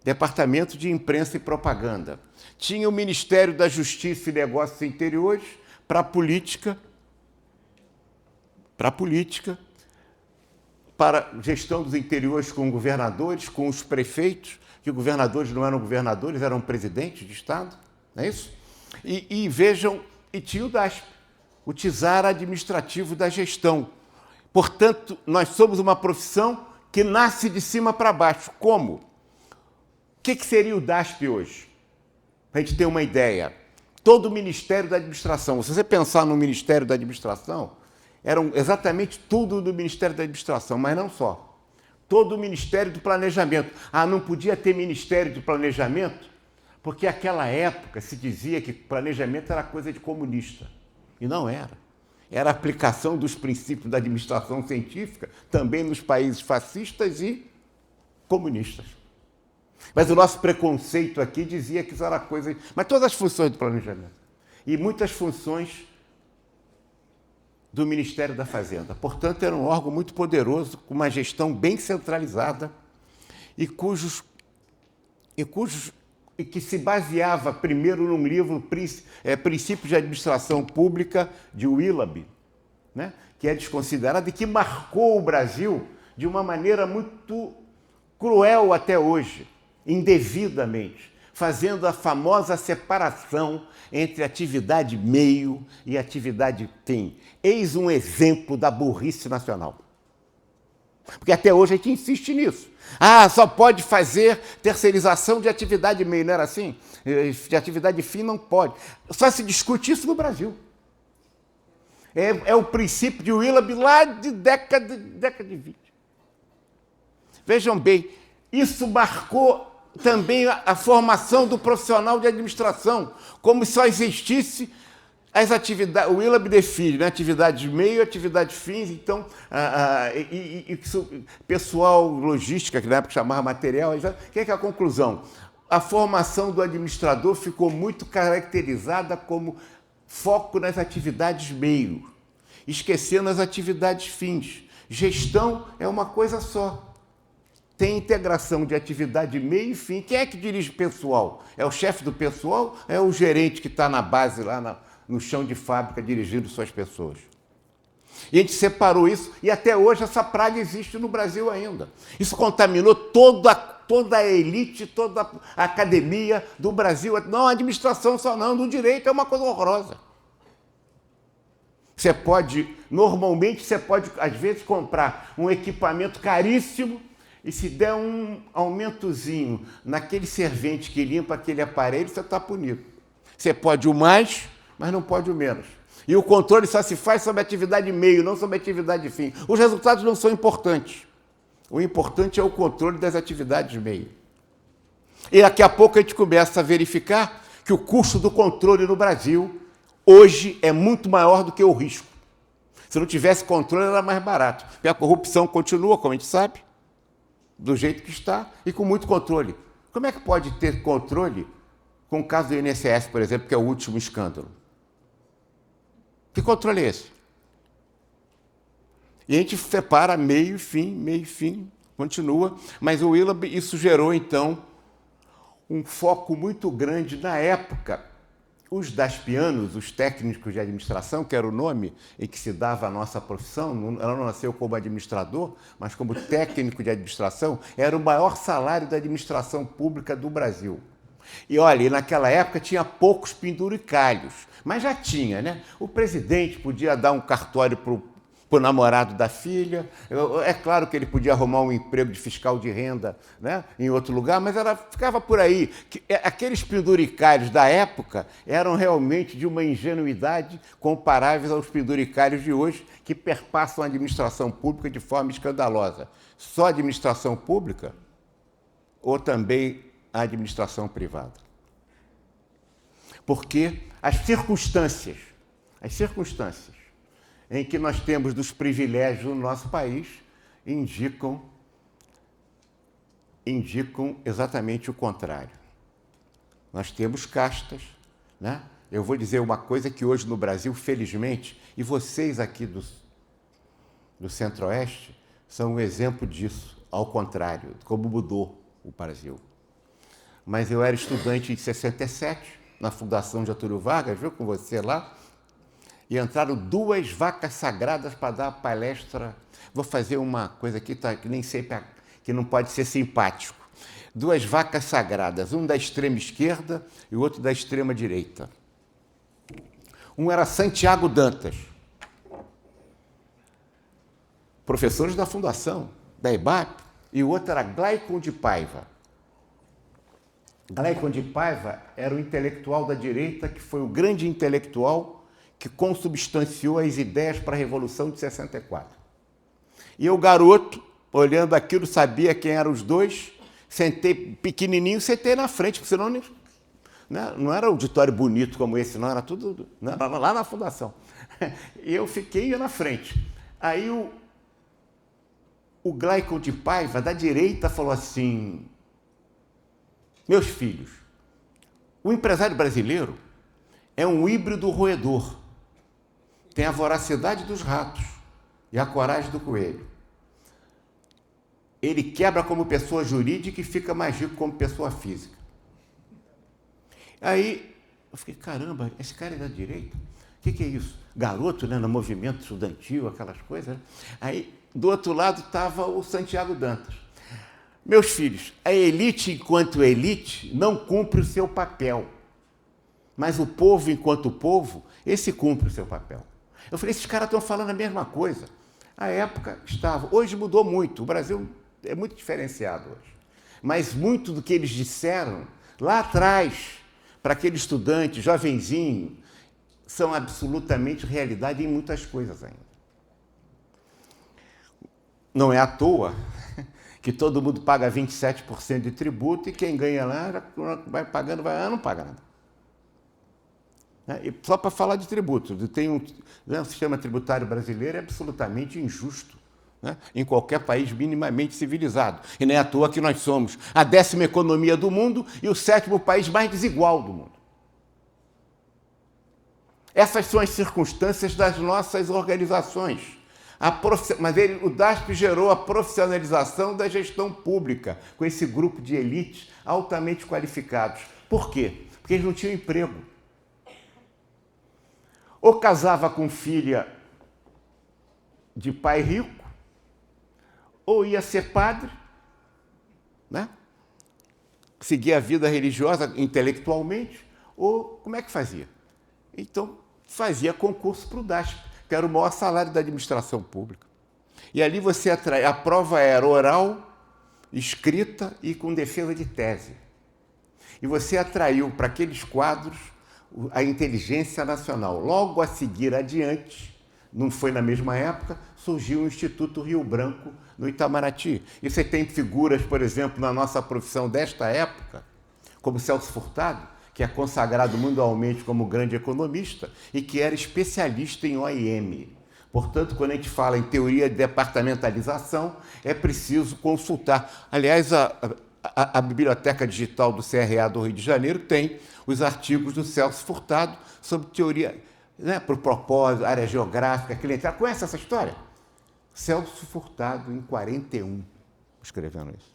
Departamento de Imprensa e Propaganda. Tinha o Ministério da Justiça e Negócios Interiores para política, para gestão dos interiores com governadores, com os prefeitos, que governadores não eram governadores, eram presidentes de Estado, não é isso? E vejam, e tinha o DASP, o czar administrativo da gestão. Portanto, nós somos uma profissão que nasce de cima para baixo. Como? O que seria o DASP hoje? Para a gente ter uma ideia. Todo o Ministério da Administração, se você pensar no Ministério da Administração, eram exatamente tudo do Ministério da Administração, mas não só. Todo o Ministério do Planejamento. Não podia ter Ministério do Planejamento, porque naquela época se dizia que planejamento era coisa de comunista. E não era. Era a aplicação dos princípios da administração científica também nos países fascistas e comunistas. Mas o nosso preconceito aqui dizia que isso era coisa... Mas todas as funções do planejamento. E muitas funções do Ministério da Fazenda. Portanto, era um órgão muito poderoso, com uma gestão bem centralizada e cujos e que se baseava primeiro num livro, Princípios de Administração Pública, de Willoughby, né? Que é desconsiderado e que marcou o Brasil de uma maneira muito cruel até hoje, indevidamente, fazendo a famosa separação entre atividade meio e atividade fim. Eis um exemplo da burrice nacional. Porque até hoje a gente insiste nisso. Ah, só pode fazer terceirização de atividade meio, não era assim? De atividade fim não pode. Só se discute isso no Brasil. É o princípio de Willoughby lá de década de 20. Vejam bem, isso marcou também a formação do profissional de administração, como se só existisse as atividades. O Willoughby define, né? Atividade meio, atividade fins, então, pessoal, logística, que na época chamava material, o que é a conclusão? A formação do administrador ficou muito caracterizada como foco nas atividades meio, esquecendo as atividades fins. Gestão é uma coisa só. Tem integração de atividade meio e fim. Quem é que dirige o pessoal? É o chefe do pessoal? É o gerente que está na base, lá no chão de fábrica, dirigindo suas pessoas? E a gente separou isso, e até hoje essa praga existe no Brasil ainda. Isso contaminou toda a elite, toda a academia do Brasil. Não, a administração só não, do direito é uma coisa horrorosa. Normalmente você pode, às vezes, comprar um equipamento caríssimo e se der um aumentozinho naquele servente que limpa aquele aparelho, você está punido. Você pode o mais, mas não pode o menos. E o controle só se faz sobre a atividade meio, não sobre a atividade fim. Os resultados não são importantes. O importante é o controle das atividades meio. E daqui a pouco a gente começa a verificar que o custo do controle no Brasil hoje é muito maior do que o risco. Se não tivesse controle, era mais barato. Porque a corrupção continua, como a gente sabe, do jeito que está e com muito controle. Como é que pode ter controle com o caso do INSS, por exemplo, que é o último escândalo? Que controle é esse? E a gente separa meio e fim, continua. Mas o Willoughby, isso gerou, então, um foco muito grande na época. Os daspianos, os técnicos de administração, que era o nome em que se dava a nossa profissão, ela não nasceu como administrador, mas como técnico de administração, era o maior salário da administração pública do Brasil. E olha, naquela época tinha poucos penduricalhos, mas já tinha, né? O presidente podia dar um cartório para o namorado da filha. É claro que ele podia arrumar um emprego de fiscal de renda, né, em outro lugar, mas ficava por aí. Aqueles penduricários da época eram realmente de uma ingenuidade comparáveis aos penduricários de hoje, que perpassam a administração pública de forma escandalosa. Só a administração pública ou também a administração privada? Porque as circunstâncias em que nós temos dos privilégios no nosso país indicam exatamente o contrário. Nós temos castas, né? Eu vou dizer uma coisa que hoje no Brasil, felizmente, e vocês aqui do Centro-Oeste são um exemplo disso, ao contrário, como mudou o Brasil. Mas eu era estudante em 67, na Fundação Getúlio Vargas, viu, com você lá, e entraram 2 vacas sagradas para dar palestra. Vou fazer uma coisa aqui que nem sempre, que não pode ser simpático. 2 vacas sagradas, um da extrema esquerda e o outro da extrema direita. Um era Santiago Dantas, professores da Fundação, da IBAP, e o outro era Glaicon de Paiva. Glaicon de Paiva era o intelectual da direita, que foi o grande intelectual que consubstanciou as ideias para a Revolução de 64. E eu, garoto, olhando aquilo, sabia quem eram os dois, sentei pequenininho, sentei na frente, porque senão não era auditório bonito como esse, não, era tudo lá na Fundação. E eu fiquei na frente. Aí o Glaicon de Paiva, da direita, falou assim: meus filhos, o empresário brasileiro é um híbrido roedor. Tem a voracidade dos ratos e a coragem do coelho. Ele quebra como pessoa jurídica e fica mais rico como pessoa física. Aí eu fiquei, caramba, esse cara é da direita? O que é isso? Garoto, né, no movimento estudantil, aquelas coisas. Né? Aí, do outro lado, estava o Santiago Dantas. Meus filhos, a elite, enquanto elite, não cumpre o seu papel. Mas o povo, enquanto povo, esse cumpre o seu papel. Eu falei, esses caras estão falando a mesma coisa. A época estava. Hoje mudou muito. O Brasil é muito diferenciado hoje. Mas muito do que eles disseram lá atrás, para aquele estudante, jovenzinho, são absolutamente realidade em muitas coisas ainda. Não é à toa que todo mundo paga 27% de tributo e quem ganha lá vai pagando, não paga nada. E só para falar de tributo, o sistema tributário brasileiro é absolutamente injusto, né? Em qualquer país minimamente civilizado. E não é à toa que nós somos a 10ª economia do mundo e o 7º país mais desigual do mundo. Essas são as circunstâncias das nossas organizações. Mas o DASP gerou a profissionalização da gestão pública, com esse grupo de elites altamente qualificados. Por quê? Porque eles não tinham emprego. Ou casava com filha de pai rico, ou ia ser padre, né? Seguia a vida religiosa intelectualmente, ou como é que fazia? Então, fazia concurso para o DASP, que era o maior salário da administração pública. E ali você atraía, a prova era oral, escrita e com defesa de tese. E você atraiu para aqueles quadros a inteligência nacional. Logo a seguir adiante, não foi na mesma época, surgiu o Instituto Rio Branco, no Itamaraty. E você tem figuras, por exemplo, na nossa profissão desta época, como Celso Furtado, que é consagrado mundialmente como grande economista e que era especialista em OIM. Portanto, quando a gente fala em teoria de departamentalização, é preciso consultar. Aliás, a Biblioteca Digital do CRA do Rio de Janeiro tem os artigos do Celso Furtado sobre teoria, né, por propósito, área geográfica, clientela. Conhece essa história? Celso Furtado, em 41, escrevendo isso.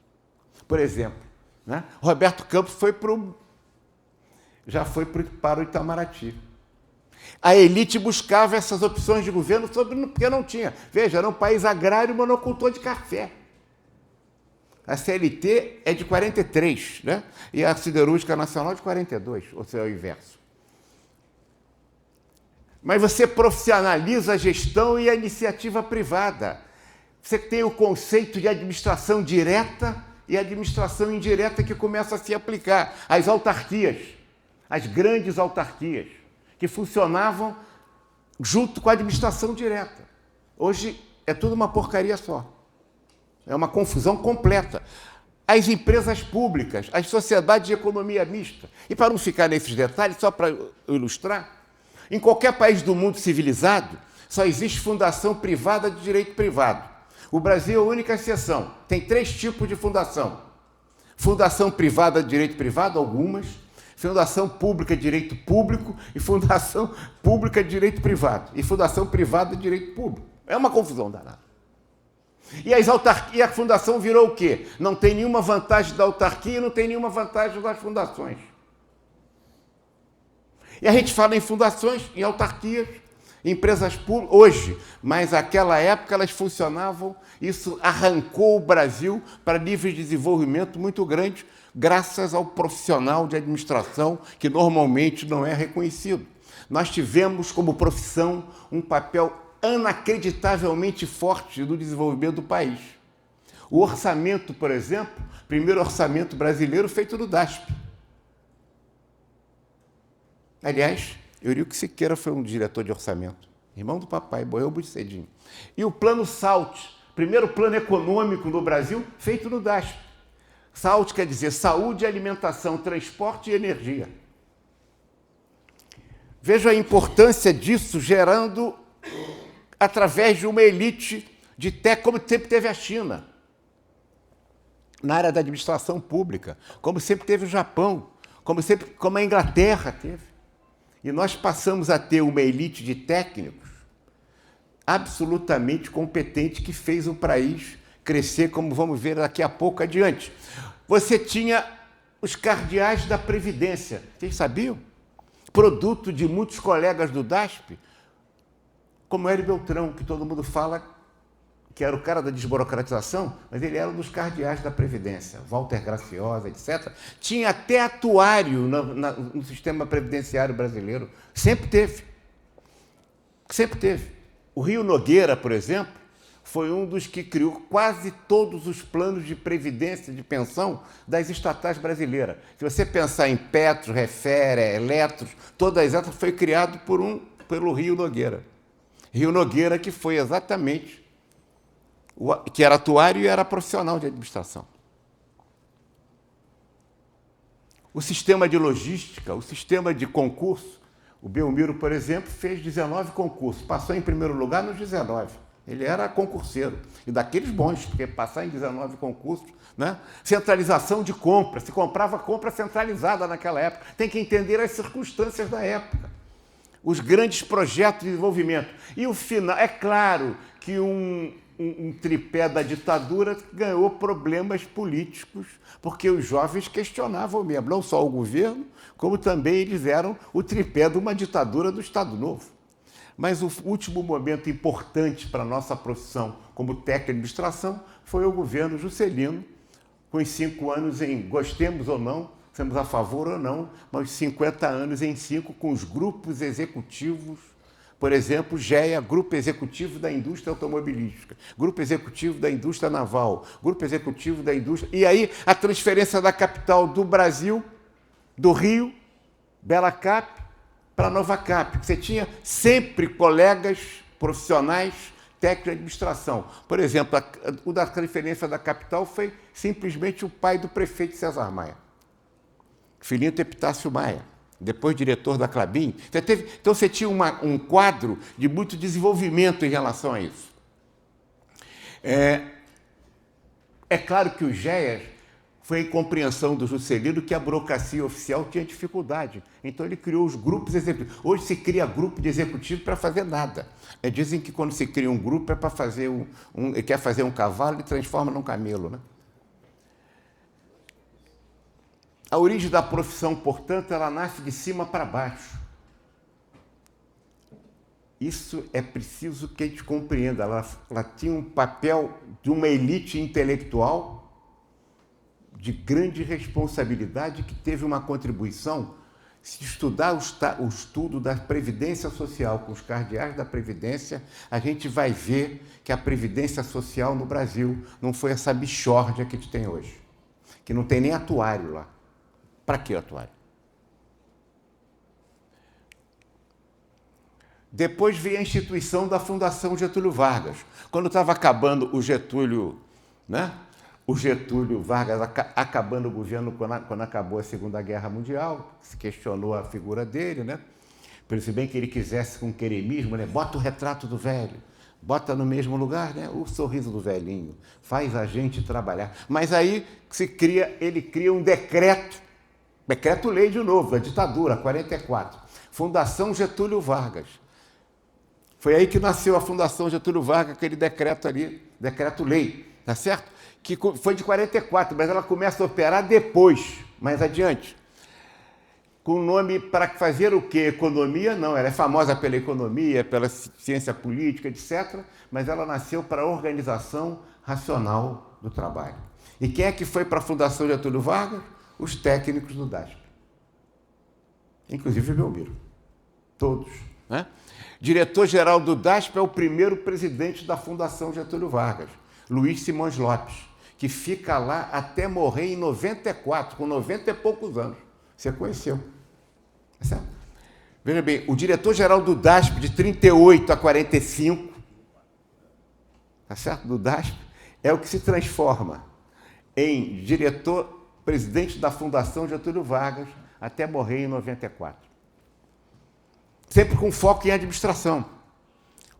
Por exemplo, né, Roberto Campos já foi para o Itamaraty. A elite buscava essas opções de governo porque não tinha. Veja, era um país agrário monocultor de café. A CLT é de 43, né? E a Siderúrgica Nacional de 42, ou seja, é o inverso. Mas você profissionaliza a gestão e a iniciativa privada. Você tem o conceito de administração direta e administração indireta que começa a se aplicar. As autarquias, as grandes autarquias, que funcionavam junto com a administração direta. Hoje é tudo uma porcaria só. É uma confusão completa. As empresas públicas, as sociedades de economia mista. E para não ficar nesses detalhes, só para ilustrar, em qualquer país do mundo civilizado, só existe fundação privada de direito privado. O Brasil é a única exceção. Tem 3 tipos de fundação. Fundação privada de direito privado, algumas. Fundação pública de direito público e fundação pública de direito privado. E fundação privada de direito público. É uma confusão danada. E a fundação virou o quê? Não tem nenhuma vantagem da autarquia, não tem nenhuma vantagem das fundações. E a gente fala em fundações, em autarquias, em empresas públicas, hoje, mas naquela época elas funcionavam, isso arrancou o Brasil para níveis de desenvolvimento muito grandes, graças ao profissional de administração, que normalmente não é reconhecido. Nós tivemos como profissão um papel inacreditavelmente forte no desenvolvimento do país. O orçamento, por exemplo, primeiro orçamento brasileiro feito no DASP. Aliás, Eurico Siqueira foi um diretor de orçamento, irmão do papai, morreu muito cedinho. E o plano SALT, primeiro plano econômico no Brasil, feito no DASP. SALT quer dizer saúde, alimentação, transporte e energia. Veja a importância disso gerando através de uma elite de tech, como sempre teve a China, na área da administração pública, como sempre teve o Japão, como a Inglaterra teve. E nós passamos a ter uma elite de técnicos absolutamente competente que fez o país crescer, como vamos ver daqui a pouco adiante. Você tinha os cardeais da Previdência. Vocês sabiam? Produto de muitos colegas do DASP, como Hélio Beltrão, que todo mundo fala que era o cara da desburocratização, mas ele era um dos cardeais da Previdência, Walter Graciosa, etc. Tinha até atuário no sistema previdenciário brasileiro. Sempre teve. Sempre teve. O Rio Nogueira, por exemplo, foi um dos que criou quase todos os planos de previdência, de pensão das estatais brasileiras. Se você pensar em Petro, Refere, Eletros, todas essas foi criado pelo Rio Nogueira. Rio Nogueira, que foi exatamente que era atuário e era profissional de administração. O sistema de logística, o sistema de concurso, o Belmiro, por exemplo, fez 19 concursos, passou em primeiro lugar nos 19. Ele era concurseiro, e daqueles bons, porque passar em 19 concursos, né? Centralização de compra, se comprava compra centralizada naquela época. Tem que entender as circunstâncias da época. Os grandes projetos de desenvolvimento. E o final, é claro que um tripé da ditadura ganhou problemas políticos, porque os jovens questionavam mesmo, não só o governo, como também eles eram o tripé de uma ditadura do Estado Novo. Mas o último momento importante para a nossa profissão como técnico de administração foi o governo Juscelino, com os 5 anos em, gostemos ou não, estamos a favor ou não, mas 50 anos em 5 com os grupos executivos. Por exemplo, GEA, Grupo Executivo da Indústria Automobilística, Grupo Executivo da Indústria Naval, Grupo Executivo da Indústria... E aí a transferência da capital do Brasil, do Rio, Bela Cap, para Nova Cap. Você tinha sempre colegas profissionais técnicos de administração. Por exemplo, o da transferência da capital foi simplesmente o pai do prefeito César Maia, filhinho do Epitácio Maia, depois diretor da Klabin. Então você tinha um quadro de muito desenvolvimento em relação a isso. É claro que o GEAS foi em compreensão do Juscelino que a burocracia oficial tinha dificuldade. Então ele criou os grupos executivos. Hoje se cria grupo de executivo para fazer nada. Dizem que quando se cria um grupo é para fazer quer fazer um cavalo e transforma num camelo, né? A origem da profissão, portanto, ela nasce de cima para baixo. Isso é preciso que a gente compreenda. Ela tinha um papel de uma elite intelectual de grande responsabilidade que teve uma contribuição. Se estudar o estudo da Previdência Social com os cardeais da Previdência, a gente vai ver que a Previdência Social no Brasil não foi essa bichórdia que a gente tem hoje, que não tem nem atuário lá. Para que atuário? Depois veio a instituição da Fundação Getúlio Vargas. Quando estava acabando o Getúlio, né? O Getúlio Vargas acabando o governo quando acabou a Segunda Guerra Mundial, se questionou a figura dele, né? Se bem que ele quisesse com queremismo, né? Bota o retrato do velho, bota no mesmo lugar, né? O sorriso do velhinho, faz a gente trabalhar. Mas aí ele cria um decreto-lei de novo, da ditadura, 44, Fundação Getúlio Vargas. Foi aí que nasceu a Fundação Getúlio Vargas, aquele decreto ali, decreto-lei, tá certo? Que foi de 44, mas ela começa a operar depois, mais adiante. Com o nome para fazer o quê? Economia? Não, ela é famosa pela economia, pela ciência política, etc., mas ela nasceu para a organização racional do trabalho. E quem é que foi para a Fundação Getúlio Vargas? Os técnicos do DASP. Inclusive o Belmiro. Todos, né? Diretor-geral do DASP é o primeiro presidente da Fundação Getúlio Vargas, Luiz Simões Lopes, que fica lá até morrer em 94, com 90 e poucos anos. Você conheceu. Tá certo? Veja bem, o diretor-geral do DASP, de 38 a 45, tá certo? Do DASP, é o que se transforma em presidente da Fundação Getúlio Vargas, até morrer em 94. Sempre com foco em administração.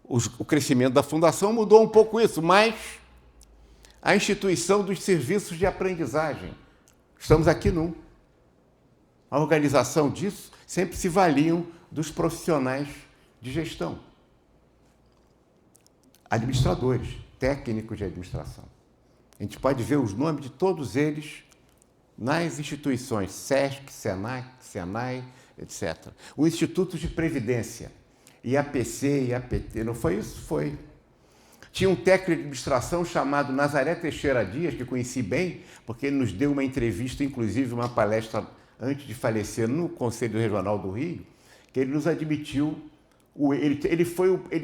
O crescimento da Fundação mudou um pouco isso, mas a instituição dos serviços de aprendizagem. Estamos aqui a organização disso sempre se valiam dos profissionais de gestão. Administradores, técnicos de administração. A gente pode ver os nomes de todos eles nas instituições SESC, SENAC, SENAI, etc. O Instituto de Previdência, IAPC, IAPT, não foi isso? Foi. Tinha um técnico de administração chamado Nazaré Teixeira Dias, que conheci bem, porque ele nos deu uma entrevista, inclusive uma palestra antes de falecer no Conselho Regional do Rio, que ele nos admitiu. Ele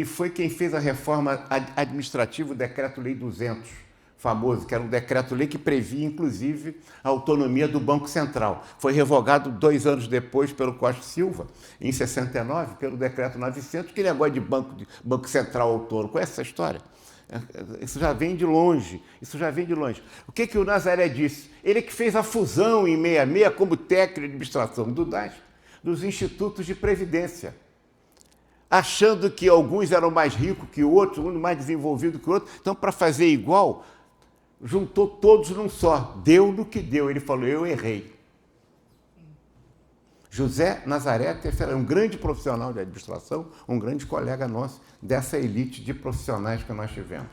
foi quem fez a reforma administrativa, o Decreto-Lei 200, famoso, que era um decreto-lei que previa, inclusive, a autonomia do Banco Central. Foi revogado 2 anos depois pelo Costa Silva, em 69, pelo Decreto 900, que negócio de Banco Central autônomo. Conhece essa história? Isso já vem de longe, O que o Nazaré disse? Ele que fez a fusão em 66, como técnico de administração do DAS, dos institutos de previdência, achando que alguns eram mais ricos que outros, um mais desenvolvido que o outro. Então, para fazer igual, juntou todos num só. Deu no que deu. Ele falou, eu errei. José Nazaré Teixeira, um grande profissional de administração, um grande colega nosso dessa elite de profissionais que nós tivemos.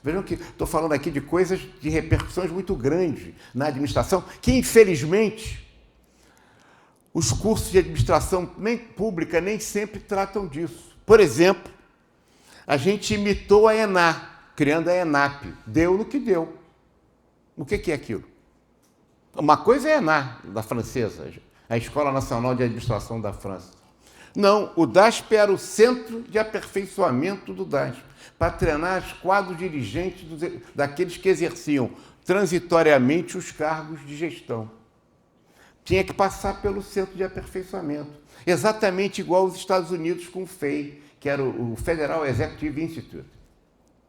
Vejam que estou falando aqui de coisas de repercussões muito grandes na administração, que, infelizmente, os cursos de administração pública nem sempre tratam disso. Por exemplo, a gente imitou a ENA, criando a ENAP. Deu no que deu. O que é aquilo? Uma coisa é a ENA, da francesa, a Escola Nacional de Administração da França. Não, o DASP era o centro de aperfeiçoamento do DASP, para treinar os quadros dirigentes daqueles que exerciam transitoriamente os cargos de gestão. Tinha que passar pelo centro de aperfeiçoamento. Exatamente igual aos Estados Unidos com o FEI, que era o Federal Executive Institute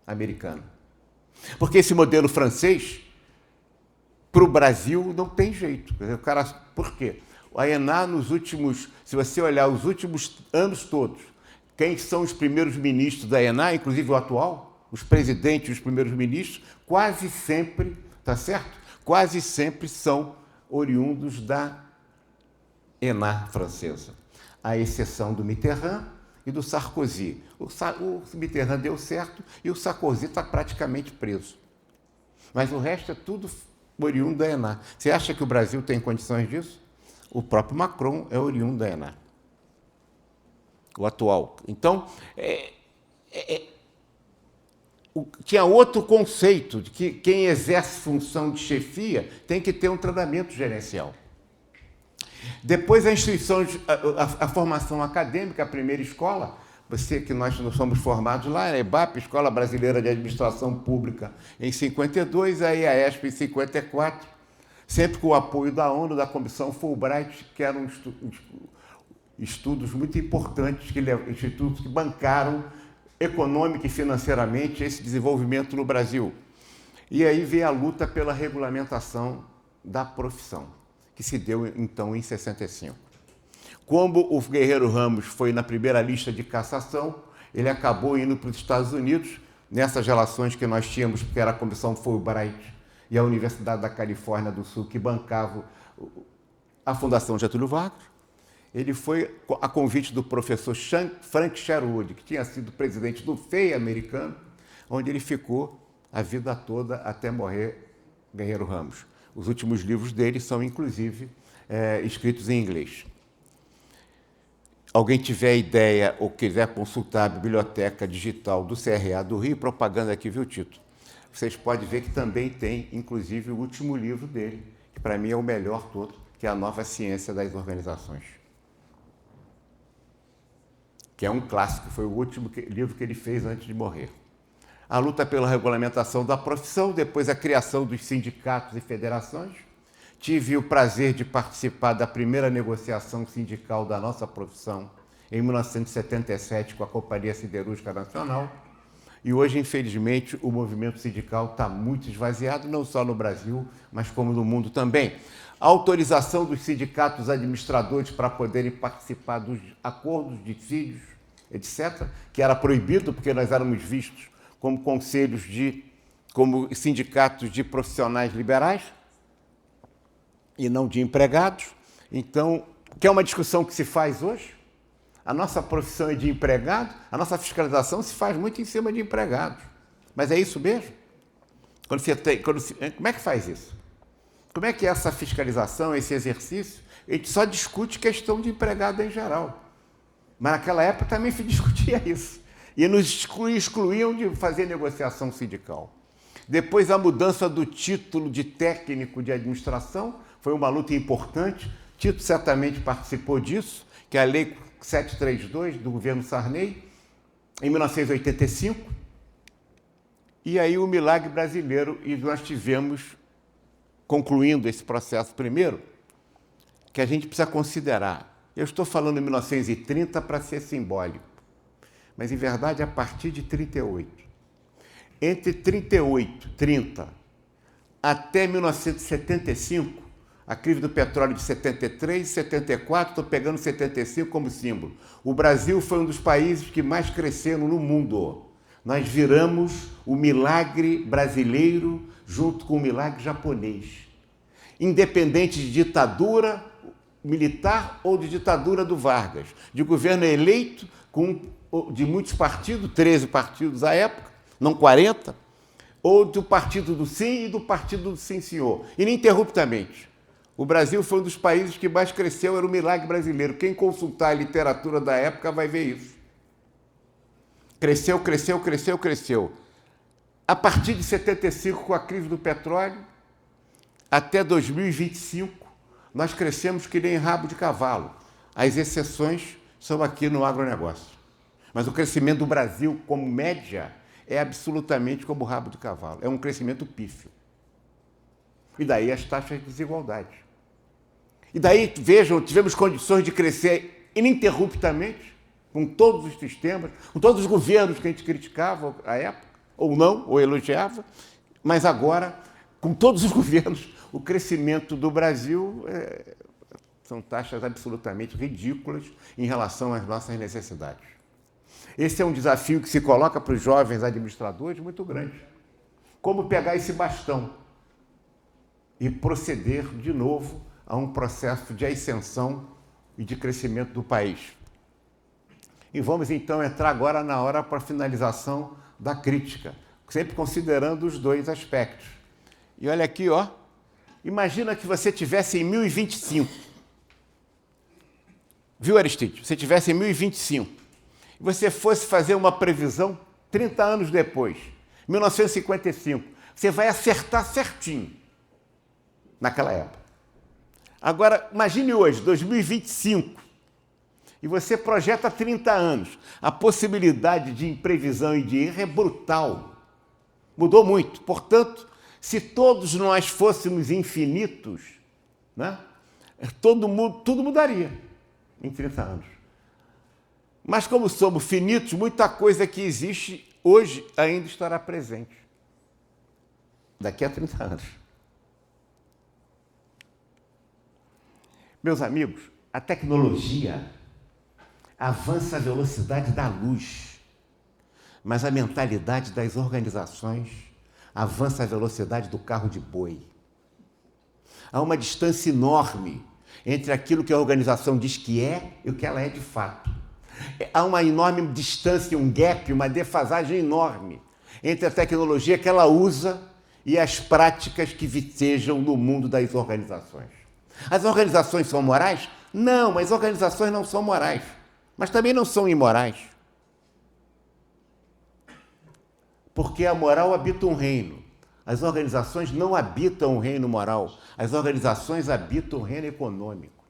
americano. Porque esse modelo francês, para o Brasil, não tem jeito. Por quê? A ENA, se você olhar os últimos anos todos, quem são os primeiros ministros da ENA, inclusive o atual, os presidentes e os primeiros ministros, quase sempre, tá certo? Quase sempre são oriundos da ENA francesa, à exceção do Mitterrand e do Sarkozy. O Mitterrand deu certo e o Sarkozy está praticamente preso. Mas o resto é tudo oriundo da ENA. Você acha que o Brasil tem condições disso? O próprio Macron é oriundo da ENA, o atual. Então, tinha outro conceito de que quem exerce função de chefia tem que ter um treinamento gerencial. Depois a formação acadêmica, a primeira escola, que nós somos formados lá, a EBAP, Escola Brasileira de Administração Pública, em 52, a EASP em 54, sempre com o apoio da ONU, da Comissão Fulbright, que eram estudos muito importantes, institutos que bancaram econômica e financeiramente esse desenvolvimento no Brasil. E aí veio a luta pela regulamentação da profissão, que se deu, então, em 65. Como o Guerreiro Ramos foi na primeira lista de cassação, ele acabou indo para os Estados Unidos, nessas relações que nós tínhamos, porque era a Comissão Fulbright e a Universidade da Califórnia do Sul, que bancavam a Fundação Getúlio Vargas. Ele foi a convite do professor Frank Sherwood, que tinha sido presidente do FEI americano, onde ele ficou a vida toda até morrer, Guerreiro Ramos. Os últimos livros dele são, inclusive, escritos em inglês. Alguém tiver ideia ou quiser consultar a biblioteca digital do CRA do Rio, propaganda aqui, viu, Tito? Vocês podem ver que também tem, inclusive, o último livro dele, que para mim é o melhor todo, que é A Nova Ciência das Organizações. Que é um clássico, foi o último livro que ele fez antes de morrer. A luta pela regulamentação da profissão, depois a criação dos sindicatos e federações. Tive o prazer de participar da primeira negociação sindical da nossa profissão, em 1977, com a Companhia Siderúrgica Nacional. E hoje, infelizmente, o movimento sindical está muito esvaziado, não só no Brasil, mas como no mundo também. A autorização dos sindicatos administradores para poderem participar dos acordos de dissídios, etc., que era proibido, porque nós éramos vistos como como sindicatos de profissionais liberais e não de empregados. Então, que é uma discussão que se faz hoje. A nossa profissão é de empregado, a nossa fiscalização se faz muito em cima de empregados. Mas é isso mesmo? Como é que faz isso? Como é que é essa fiscalização, esse exercício? A gente só discute questão de empregado em geral. Mas naquela época também se discutia isso. E nos excluíam de fazer negociação sindical. Depois, a mudança do título de técnico de administração foi uma luta importante. Tito certamente participou disso, que é a Lei 732 do governo Sarney, em 1985. E aí o milagre brasileiro, e nós tivemos, concluindo esse processo primeiro, que a gente precisa considerar. Eu estou falando em 1930 para ser simbólico, mas em verdade a partir de 38. Entre 30 até 1975, a crise do petróleo de 73, 74, estou pegando 75 como símbolo. O Brasil foi um dos países que mais cresceram no mundo. Nós viramos o milagre brasileiro junto com o milagre japonês. Independente de ditadura militar ou de ditadura do Vargas, de governo eleito de muitos partidos, 13 partidos à época, não 40, ou do partido do sim e do partido do sim senhor, ininterruptamente. O Brasil foi um dos países que mais cresceu, era o milagre brasileiro. Quem consultar a literatura da época vai ver isso. Cresceu, cresceu, cresceu, cresceu. A partir de 75, com a crise do petróleo, até 2025, nós crescemos que nem rabo de cavalo. As exceções são aqui no agronegócio. Mas o crescimento do Brasil, como média, é absolutamente como rabo de cavalo. É um crescimento pífio. E daí as taxas de desigualdade. E daí, vejam, tivemos condições de crescer ininterruptamente, com todos os sistemas, com todos os governos que a gente criticava à época, ou não, ou elogiava, mas agora, com todos os governos, o crescimento do Brasil são taxas absolutamente ridículas em relação às nossas necessidades. Esse é um desafio que se coloca para os jovens administradores muito grande. Como pegar esse bastão e proceder de novo a um processo de ascensão e de crescimento do país. E vamos então entrar agora na hora para a finalização da crítica, sempre considerando os dois aspectos. E olha aqui, ó. Imagina que você tivesse em 1025. Viu, Aristide? Você tivesse em 1025. E você fosse fazer uma previsão 30 anos depois, 1955. Você vai acertar certinho naquela época. Agora, imagine hoje, 2025. E você projeta 30 anos. A possibilidade de imprevisão e de erro é brutal. Mudou muito. Portanto, se todos nós fôssemos infinitos, né, tudo mudaria em 30 anos. Mas como somos finitos, muita coisa que existe hoje ainda estará presente. Daqui a 30 anos. Meus amigos, a tecnologia avança à velocidade da luz, mas a mentalidade das organizações avança à velocidade do carro de boi. Há uma distância enorme entre aquilo que a organização diz que é e o que ela é de fato. Há uma enorme distância, um gap, uma defasagem enorme entre a tecnologia que ela usa e as práticas que vitejam no mundo das organizações. As organizações são morais? Não, as organizações não são morais, mas também não são imorais. Porque a moral habita um reino. As organizações não habitam o reino moral, as organizações habitam o reino econômico.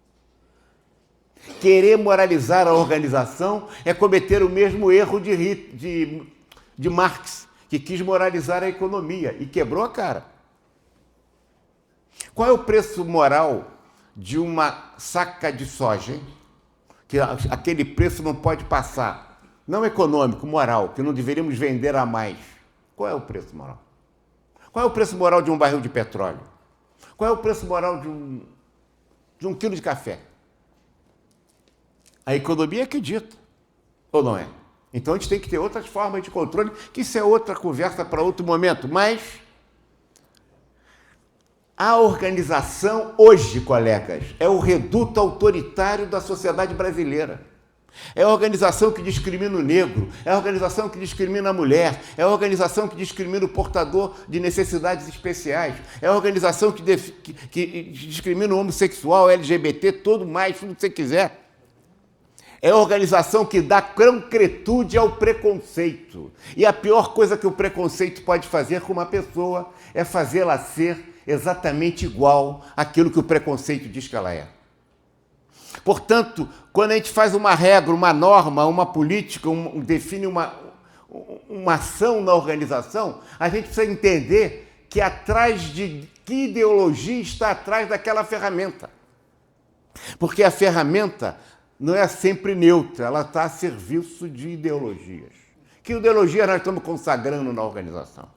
Querer moralizar a organização é cometer o mesmo erro de Marx, que quis moralizar a economia e quebrou a cara. Qual é o preço moral de uma saca de soja, hein? Que aquele preço não pode passar, não econômico, moral, que não deveríamos vender a mais. Qual é o preço moral? Qual é o preço moral de um barril de petróleo? Qual é o preço moral de um quilo de café? A economia é que dita, ou não é? Então a gente tem que ter outras formas de controle, que isso é outra conversa para outro momento, mas a organização hoje, colegas, é o reduto autoritário da sociedade brasileira. É a organização que discrimina o negro, é a organização que discrimina a mulher, é a organização que discrimina o portador de necessidades especiais, é a organização que discrimina o homossexual, LGBT, tudo mais, tudo que você quiser. É a organização que dá concretude ao preconceito. E a pior coisa que o preconceito pode fazer com uma pessoa é fazê-la ser exatamente igual àquilo que o preconceito diz que ela é. Portanto, quando a gente faz uma regra, uma norma, uma política, define uma ação na organização, a gente precisa entender que atrás de que ideologia está atrás daquela ferramenta. Porque a ferramenta não é sempre neutra, ela está a serviço de ideologias. Que ideologia nós estamos consagrando na organização?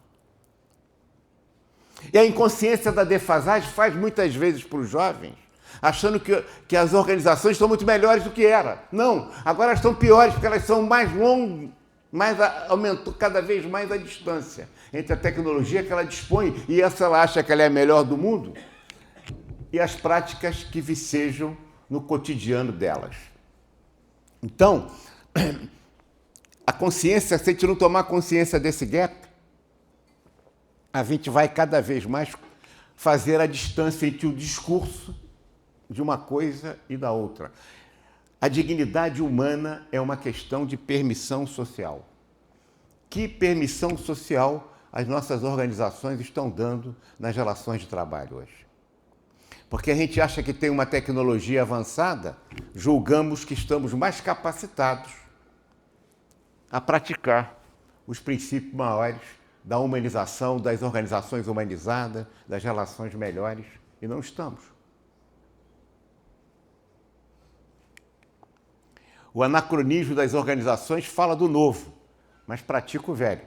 E a inconsciência da defasagem faz muitas vezes para os jovens, achando que as organizações estão muito melhores do que era. Não, agora elas estão piores porque elas são mais longas, aumentou cada vez mais a distância entre a tecnologia que ela dispõe e essa ela acha que ela é a melhor do mundo e as práticas que vicejam no cotidiano delas. Então, a consciência, se a gente não tomar consciência desse gap, a gente vai cada vez mais fazer a distância entre o discurso de uma coisa e da outra. A dignidade humana é uma questão de permissão social. Que permissão social as nossas organizações estão dando nas relações de trabalho hoje? Porque a gente acha que tem uma tecnologia avançada, julgamos que estamos mais capacitados a praticar os princípios maiores da humanização, das organizações humanizadas, das relações melhores, e não estamos. O anacronismo das organizações fala do novo, mas pratica o velho.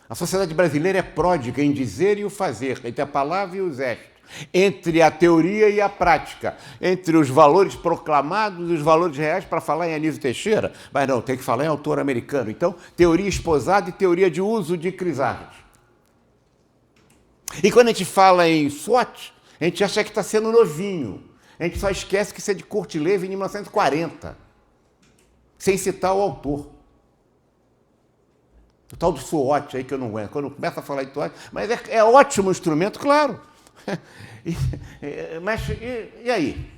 A sociedade brasileira é pródiga em dizer e o fazer, entre a palavra e os gestos, entre a teoria e a prática, entre os valores proclamados e os valores reais, para falar em Anísio Teixeira, mas não, tem que falar em autor americano. Então, teoria esposada e teoria de uso de Crisardes. E quando a gente fala em SWOT, a gente acha que está sendo novinho. A gente só esquece que isso é de Kurt Lewin em 1940, sem citar o autor. O tal do SWOT aí que eu não aguento. Quando começa a falar de SWOT, mas é ótimo instrumento, claro. Mas e aí?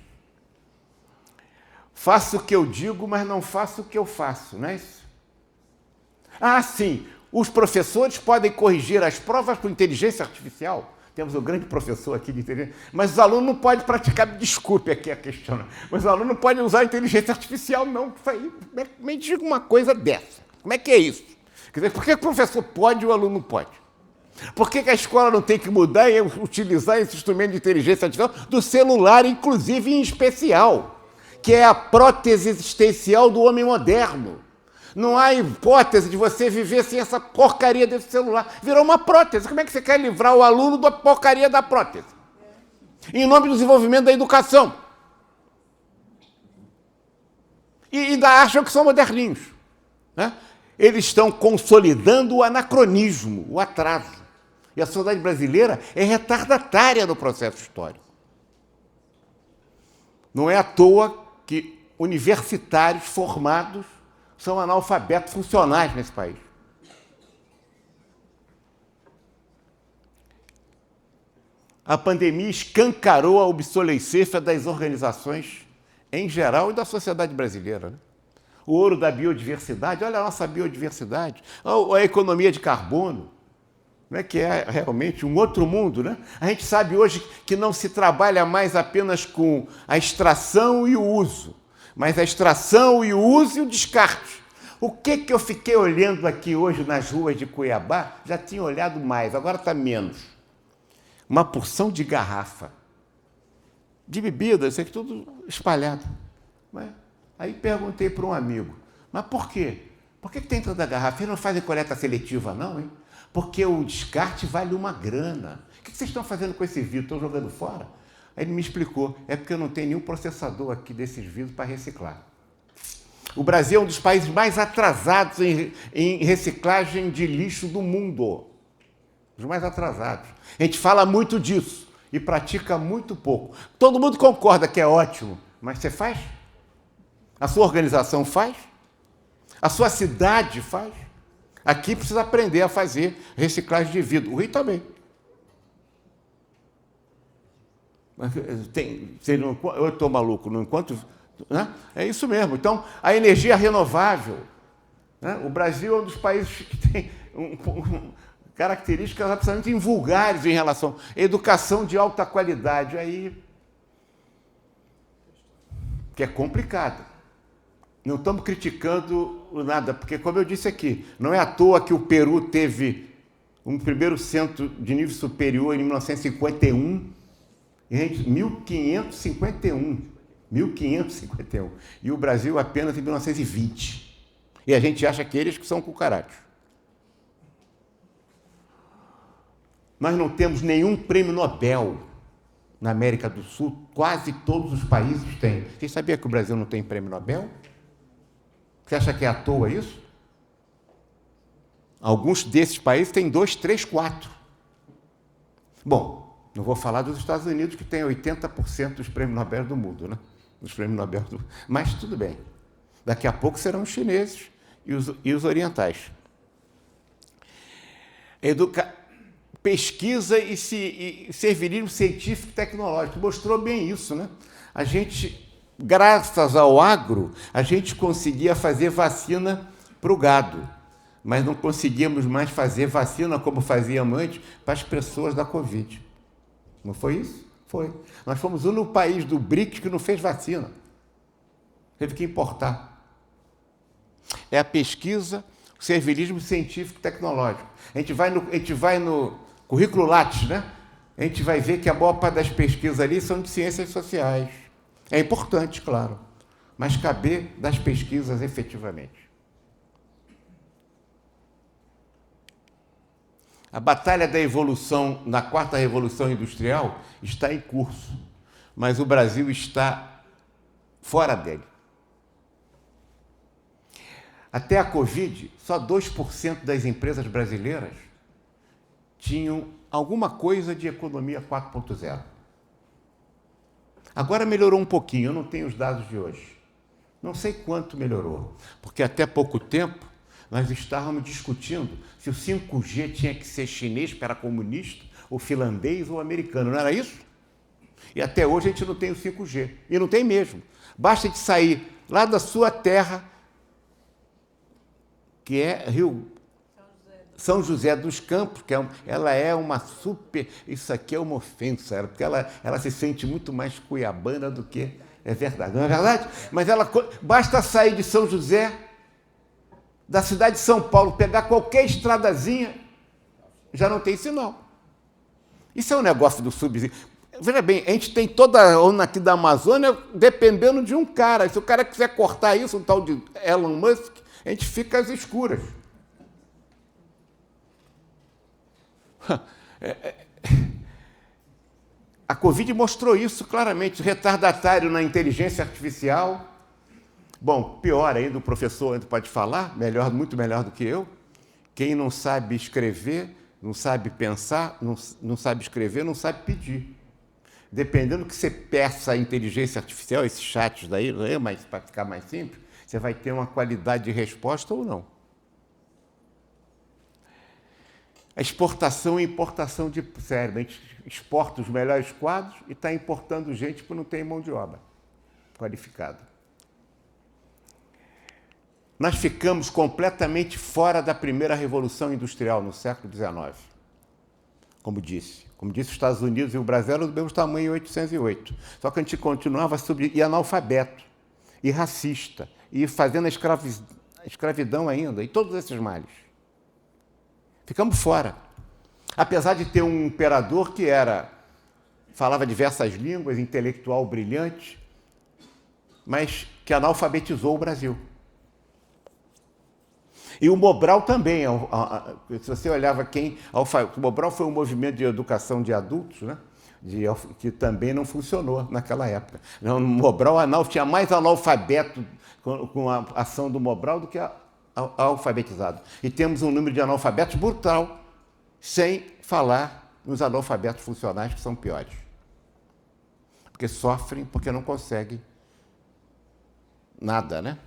Faço o que eu digo, mas não faço o que eu faço, não é isso? Ah, sim, os professores podem corrigir as provas com inteligência artificial. Temos um grande professor aqui de inteligência, mas os alunos não podem praticar, desculpe aqui a questão, mas os alunos não podem usar a inteligência artificial, não. Isso aí, me diga uma coisa dessa. Como é que é isso? Quer dizer, por que o professor pode e o aluno não pode? Por que a escola não tem que mudar e utilizar esse instrumento de inteligência artificial do celular, inclusive em especial, que é a prótese existencial do homem moderno? Não há hipótese de você viver sem essa porcaria desse celular. Virou uma prótese. Como é que você quer livrar o aluno da porcaria da prótese? Em nome do desenvolvimento da educação. E ainda acham que são moderninhos, né? Eles estão consolidando o anacronismo, o atraso. E a sociedade brasileira é retardatária no processo histórico. Não é à toa que universitários formados são analfabetos funcionais nesse país. A pandemia escancarou a obsolescência das organizações em geral e da sociedade brasileira, né? O ouro da biodiversidade, olha a nossa biodiversidade, a economia de carbono, né, que é realmente um outro mundo, né? A gente sabe hoje que não se trabalha mais apenas com a extração e o uso, mas a extração e o uso e o descarte. O que eu fiquei olhando aqui hoje nas ruas de Cuiabá, já tinha olhado mais, agora está menos. Uma porção de garrafa, de bebida, isso aqui tudo espalhado. Né? Aí perguntei para um amigo, mas por quê? Por que tem tanta garrafa? Eles não fazem coleta seletiva não, hein? Porque o descarte vale uma grana. O que vocês estão fazendo com esse vidro? Estão jogando fora? Aí ele me explicou, é porque eu não tenho nenhum processador aqui desses vidros para reciclar. O Brasil é um dos países mais atrasados em reciclagem de lixo do mundo. Os mais atrasados. A gente fala muito disso e pratica muito pouco. Todo mundo concorda que é ótimo, mas você faz? A sua organização faz? A sua cidade faz? Aqui precisa aprender a fazer reciclagem de vidro. O Rio também. Eu estou maluco, não enquanto. Né? É isso mesmo. Então, a energia renovável. Né? O Brasil é um dos países que tem características absolutamente invulgares em relação à educação de alta qualidade. Aí, que é complicado. Não estamos criticando nada, porque, como eu disse aqui, não é à toa que o Peru teve um primeiro centro de nível superior em 1951, em 1551. 1551. E o Brasil apenas em 1920. E a gente acha que eles que são cucarachos. Nós não temos nenhum prêmio Nobel na América do Sul. Quase todos os países têm. Você sabia que o Brasil não tem prêmio Nobel? Você acha que é à toa isso? Alguns desses países têm 2, 3, 4. Bom, não vou falar dos Estados Unidos, que tem 80% dos prêmios Nobel do mundo, né? Dos prêmios Nobel do... Mas tudo bem. Daqui a pouco serão os chineses e os orientais. Pesquisa e servilismo científico e tecnológico. Mostrou bem isso, né? A gente... Graças ao agro, a gente conseguia fazer vacina para o gado, mas não conseguíamos mais fazer vacina como fazíamos antes para as pessoas da Covid. Não foi isso? Foi. Nós fomos o único país do BRICS que não fez vacina. Teve que importar. É a pesquisa, o servilismo científico e tecnológico. A gente vai no currículo Lattes, né? A gente vai ver que a maior parte das pesquisas ali são de ciências sociais. É importante, claro, mas caber das pesquisas efetivamente. A batalha da evolução, na quarta revolução industrial, está em curso, mas o Brasil está fora dele. Até a Covid, só 2% das empresas brasileiras tinham alguma coisa de economia 4.0. Agora melhorou um pouquinho, eu não tenho os dados de hoje. Não sei quanto melhorou, porque até pouco tempo nós estávamos discutindo se o 5G tinha que ser chinês, para comunista, ou finlandês ou americano, não era isso? E até hoje a gente não tem o 5G, e não tem mesmo. Basta de sair lá da sua terra, que é São José dos Campos, que ela é uma super... Isso aqui é uma ofensa, porque ela se sente muito mais cuiabana do que... É verdade, não é verdade? Mas basta sair de São José, da cidade de São Paulo, pegar qualquer estradazinha, já não tem sinal. Isso é um negócio do subsídio. Veja bem, a gente tem toda a onda aqui da Amazônia dependendo de um cara. Se o cara quiser cortar isso, um tal de Elon Musk, a gente fica às escuras. A Covid mostrou isso claramente, retardatário na inteligência artificial. Bom, pior ainda, o professor ainda pode falar, muito melhor do que eu. Quem não sabe escrever, não sabe pensar, não sabe escrever, não sabe pedir. Dependendo do que você peça à inteligência artificial, esses chats daí, mas para ficar mais simples, você vai ter uma qualidade de resposta ou não. A exportação e importação de cérebro. A gente exporta os melhores quadros e está importando gente porque não tem mão de obra qualificada. Nós ficamos completamente fora da primeira revolução industrial no século XIX. Como disse os Estados Unidos e o Brasil eram do mesmo tamanho em 1808. Só que a gente continuava e analfabeto, e racista, e fazendo a escravidão ainda, e todos esses males. Ficamos fora. Apesar de ter um imperador que falava diversas línguas, intelectual brilhante, mas que analfabetizou o Brasil. E o Mobral também, se você olhava o Mobral foi um movimento de educação de adultos, né? Que também não funcionou naquela época. No Mobral, tinha mais analfabeto com a ação do Mobral do que alfabetizado. E temos um número de analfabetos brutal, sem falar nos analfabetos funcionais, que são piores. Porque sofrem, porque não conseguem nada, né?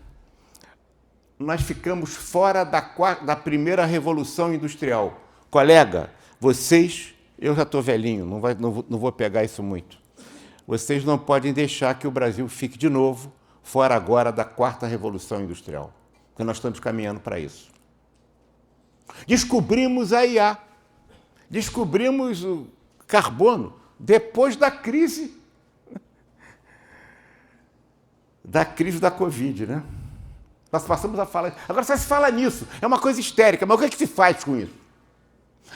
Nós ficamos fora da primeira revolução industrial. Colega, vocês, eu já estou velhinho, não vou pegar isso muito. Vocês não podem deixar que o Brasil fique de novo fora agora da quarta revolução industrial, porque nós estamos caminhando para isso. Descobrimos a IA, descobrimos o carbono depois da crise da Covid, né? Nós passamos a falar. Agora só se fala nisso, é uma coisa histérica, mas o que é que se faz com isso?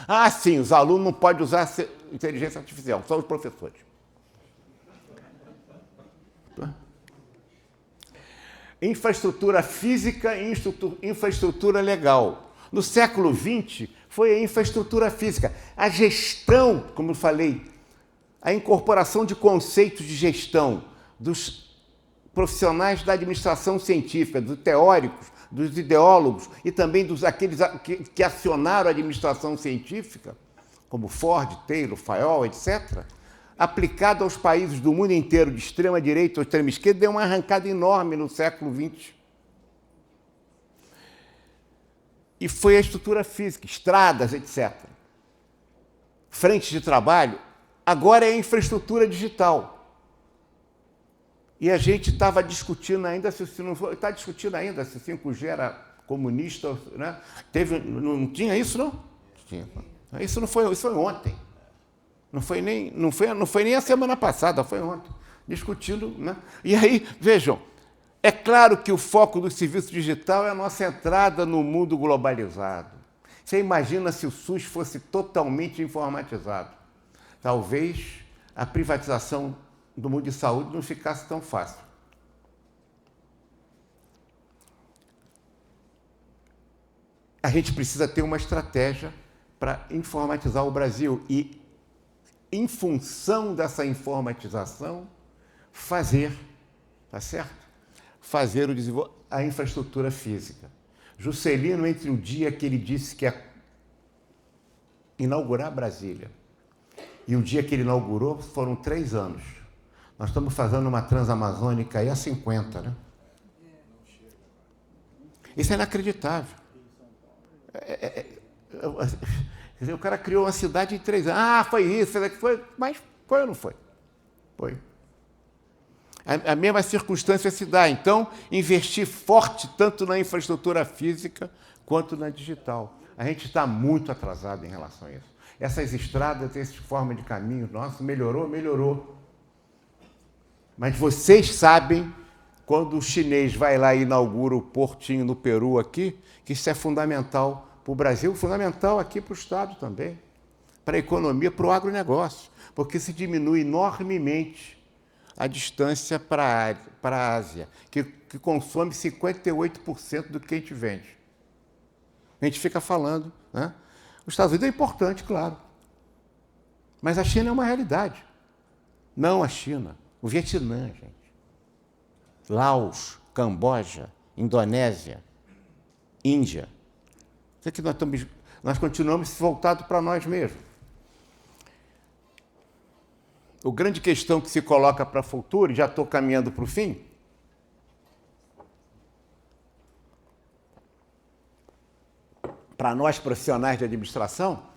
Ah, sim, os alunos não podem usar inteligência artificial, só os professores. Infraestrutura física e infraestrutura legal. No século XX, foi a infraestrutura física. A gestão, como eu falei, a incorporação de conceitos de gestão dos profissionais da administração científica, dos teóricos, dos ideólogos e também daqueles que acionaram a administração científica, como Ford, Taylor, Fayol, etc., aplicado aos países do mundo inteiro, de extrema-direita ou extrema-esquerda, deu uma arrancada enorme no século XX. E foi a estrutura física, estradas, etc. Frentes de trabalho, agora é a infraestrutura digital. E a gente estava discutindo ainda, está discutindo ainda se 5G era comunista, né? Não tinha isso, não? Tinha. Isso foi ontem. Não foi nem a semana passada, foi ontem. Discutindo, né? E aí, vejam, é claro que o foco do serviço digital é a nossa entrada no mundo globalizado. Você imagina se o SUS fosse totalmente informatizado. Talvez a privatização do mundo de saúde não ficasse tão fácil. A gente precisa ter uma estratégia para informatizar o Brasil e, em função dessa informatização, fazer, tá certo? Fazer a infraestrutura física. Juscelino, entre o dia que ele disse que ia inaugurar Brasília e o dia que ele inaugurou, foram 3 anos. Nós estamos fazendo uma transamazônica aí há 50, né? Isso é inacreditável. O cara criou uma cidade em 3 anos. Ah, foi isso, foi, mas foi ou não foi? Foi. A mesma circunstância se dá. Então, investir forte tanto na infraestrutura física quanto na digital. A gente está muito atrasado em relação a isso. Essas estradas, essa forma de caminho nosso, melhorou. Mas vocês sabem, quando o chinês vai lá e inaugura o portinho no Peru aqui, que isso é fundamental para o Brasil, fundamental aqui para o Estado também, para a economia, para o agronegócio, porque se diminui enormemente a distância para a Ásia, que consome 58% do que a gente vende. A gente fica falando, né? Os Estados Unidos é importante, claro, mas a China é uma realidade. Não a China. O Vietnã, gente. Laos, Camboja, Indonésia, Índia. Isso aqui nós continuamos voltados para nós mesmos. A grande questão que se coloca para o futuro, e já estou caminhando para o fim, para nós profissionais de administração,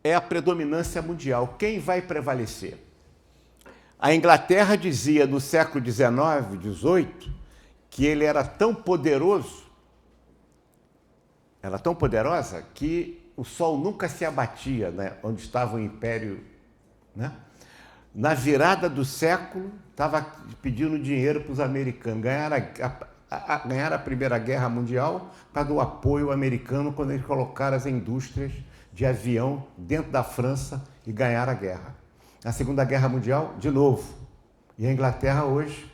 é a predominância mundial. Quem vai prevalecer? A Inglaterra dizia no século XIX, XVIII, que ele era tão poderosa, que o sol nunca se abatia, né, onde estava o Império. Né? Na virada do século, estava pedindo dinheiro para os americanos. Ganharam a Primeira Guerra Mundial para dar o apoio americano quando eles colocaram as indústrias de avião dentro da França e ganharam a guerra. Na Segunda Guerra Mundial, de novo. E a Inglaterra hoje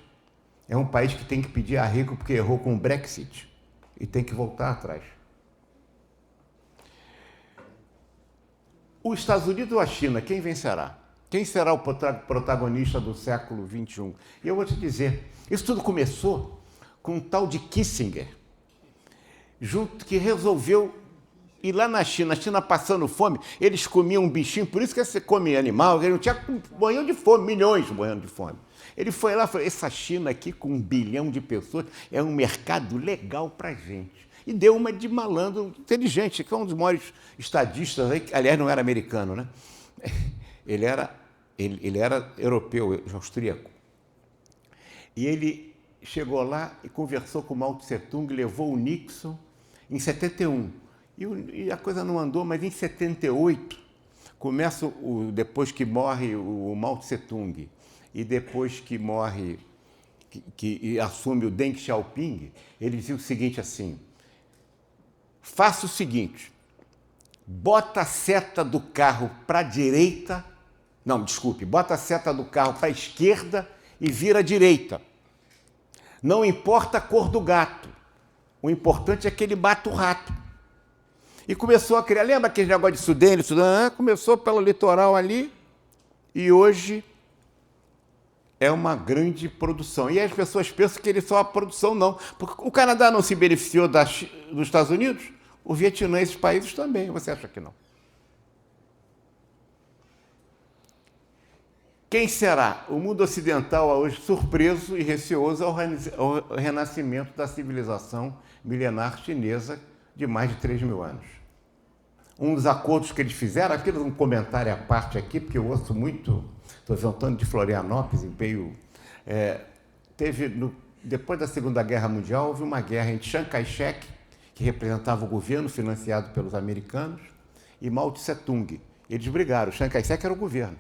é um país que tem que pedir arrego porque errou com o Brexit e tem que voltar atrás. Os Estados Unidos ou a China, quem vencerá? Quem será o protagonista do século XXI? E eu vou te dizer, isso tudo começou com um tal de Kissinger, que resolveu ir lá na China, a China passando fome, eles comiam um bichinho, por isso que você come animal, eles não tinha, morriam de fome, milhões morrendo de fome. Ele foi lá e falou, essa China aqui com 1 bilhão de pessoas é um mercado legal para a gente. E deu uma de malandro inteligente, que é um dos maiores estadistas, aí, aliás, não era americano, né? Ele era europeu, austríaco. E ele chegou lá e conversou com o Mao Tse-tung, levou o Nixon em 71. E a coisa não andou, mas em 78, começa depois que morre o Mao Tse-tung e depois que morre, que assume o Deng Xiaoping, ele dizia o seguinte assim, faça o seguinte, bota a seta do carro para a direita, não, desculpe, bota a seta do carro para a esquerda e vira à direita. Não importa a cor do gato, o importante é que ele bata o rato. E começou a criar, lembra aquele negócio de Sudene? Começou pelo litoral ali e hoje é uma grande produção. E as pessoas pensam que ele só a produção, não. Porque o Canadá não se beneficiou dos Estados Unidos? O Vietnã, esses países também. Você acha que não? Quem será? O mundo ocidental hoje surpreso e receoso ao renascimento da civilização milenar chinesa de mais de 3.000 anos. Um dos acordos que eles fizeram, aqui um comentário à parte aqui, porque eu ouço muito, estou Antônio de Florianópolis, depois da Segunda Guerra Mundial, houve uma guerra entre Chiang Kai-shek, que representava o governo financiado pelos americanos, e Mao Tse-tung. Eles brigaram, Chiang Kai-shek era o governo.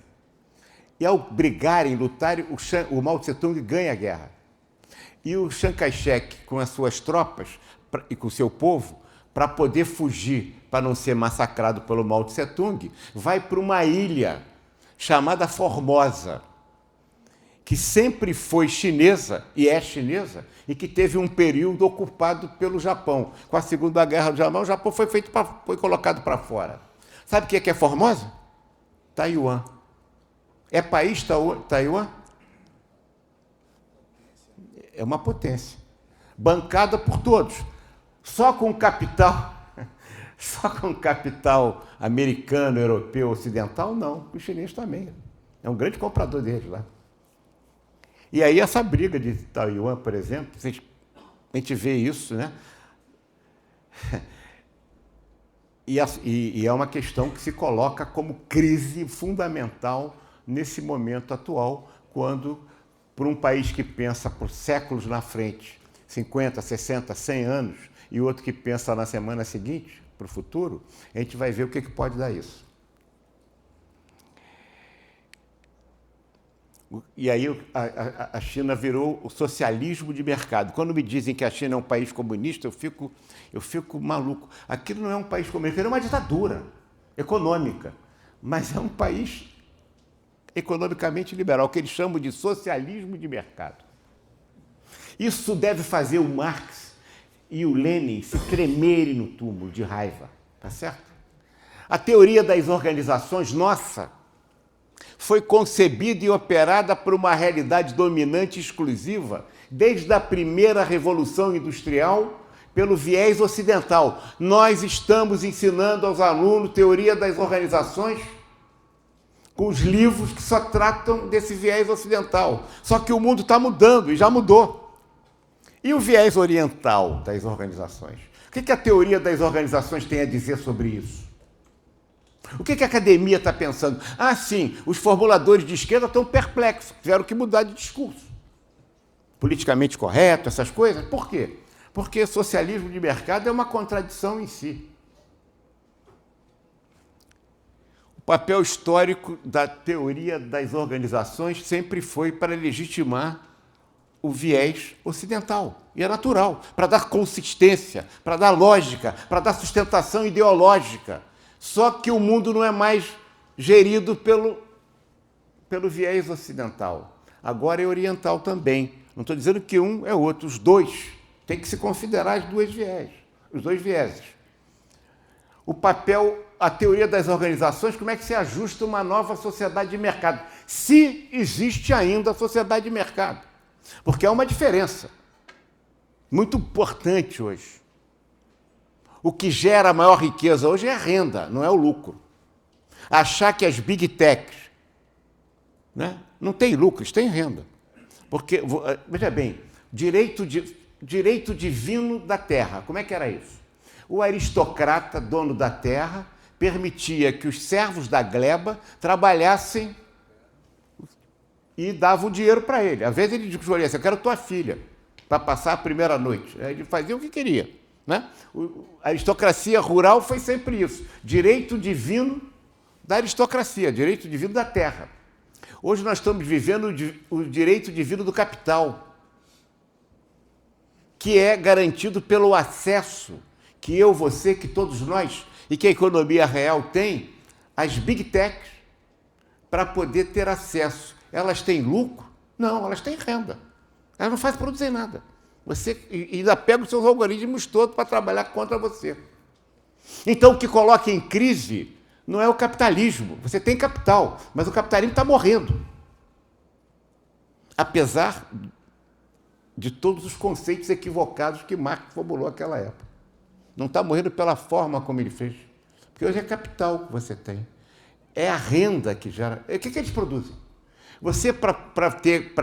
E ao brigarem, lutarem, o Mao Tse-tung ganha a guerra. E o Chiang Kai-shek, com as suas tropas e com o seu povo, para poder fugir, para não ser massacrado pelo Mao Tse-tung, vai para uma ilha chamada Formosa, que sempre foi chinesa, e é chinesa, e que teve um período ocupado pelo Japão. Com a Segunda Guerra do Japão, o Japão foi colocado para fora. Sabe o que é Formosa? Taiwan. É país Taiwan? É uma potência. Bancada por todos. Só com capital americano, europeu, ocidental, não. O chinês também. É um grande comprador deles lá. E aí essa briga de Taiwan, por exemplo, a gente vê isso, né? E é uma questão que se coloca como crise fundamental nesse momento atual, quando, por um país que pensa por séculos na frente, 50, 60, 100 anos, e outro que pensa na semana seguinte, para o futuro, a gente vai ver o que pode dar isso. E aí a China virou o socialismo de mercado. Quando me dizem que a China é um país comunista, eu fico maluco. Aquilo não é um país comunista, é uma ditadura econômica, mas é um país economicamente liberal, que eles chamam de socialismo de mercado. Isso deve fazer o Marx e o Lenin se tremerem no túmulo de raiva, tá certo? A teoria das organizações, nossa, foi concebida e operada por uma realidade dominante e exclusiva desde a primeira Revolução Industrial pelo viés ocidental. Nós estamos ensinando aos alunos teoria das organizações com os livros que só tratam desse viés ocidental. Só que o mundo está mudando, e já mudou. E o viés oriental das organizações? O que a teoria das organizações tem a dizer sobre isso? O que a academia está pensando? Sim, os formuladores de esquerda estão perplexos, tiveram que mudar de discurso. Politicamente correto, essas coisas. Por quê? Porque socialismo de mercado é uma contradição em si. O papel histórico da teoria das organizações sempre foi para legitimar o viés ocidental. E é natural, para dar consistência, para dar lógica, para dar sustentação ideológica. Só que o mundo não é mais gerido pelo viés ocidental. Agora é oriental também. Não estou dizendo que um é outro, os dois. Tem que se considerar os dois vieses. O papel, a teoria das organizações, como é que se ajusta uma nova sociedade de mercado? Se existe ainda a sociedade de mercado. Porque há uma diferença muito importante hoje. O que gera a maior riqueza hoje é a renda, não é o lucro. Achar que as big techs, né, não têm lucros, têm renda. Porque, veja bem, direito divino da terra, como é que era isso? O aristocrata, dono da terra, permitia que os servos da gleba trabalhassem e davam dinheiro para ele. Às vezes ele escolhia assim, eu quero tua filha, para passar a primeira noite. Aí ele fazia o que queria. Né? A aristocracia rural foi sempre isso. Direito divino da aristocracia, direito divino da terra. Hoje nós estamos vivendo o direito divino do capital, que é garantido pelo acesso que eu, você, que todos nós, e que a economia real tem, às big techs, para poder ter acesso. Elas têm lucro? Não, elas têm renda. Elas não fazem produzir nada. Você ainda pega os seus algoritmos todos para trabalhar contra você. Então, o que coloca em crise não é o capitalismo. Você tem capital, mas o capitalismo está morrendo. Apesar de todos os conceitos equivocados que Marx formulou naquela época. Não está morrendo pela forma como ele fez. Porque hoje é capital que você tem. É a renda que gera. O que eles produzem? Você, para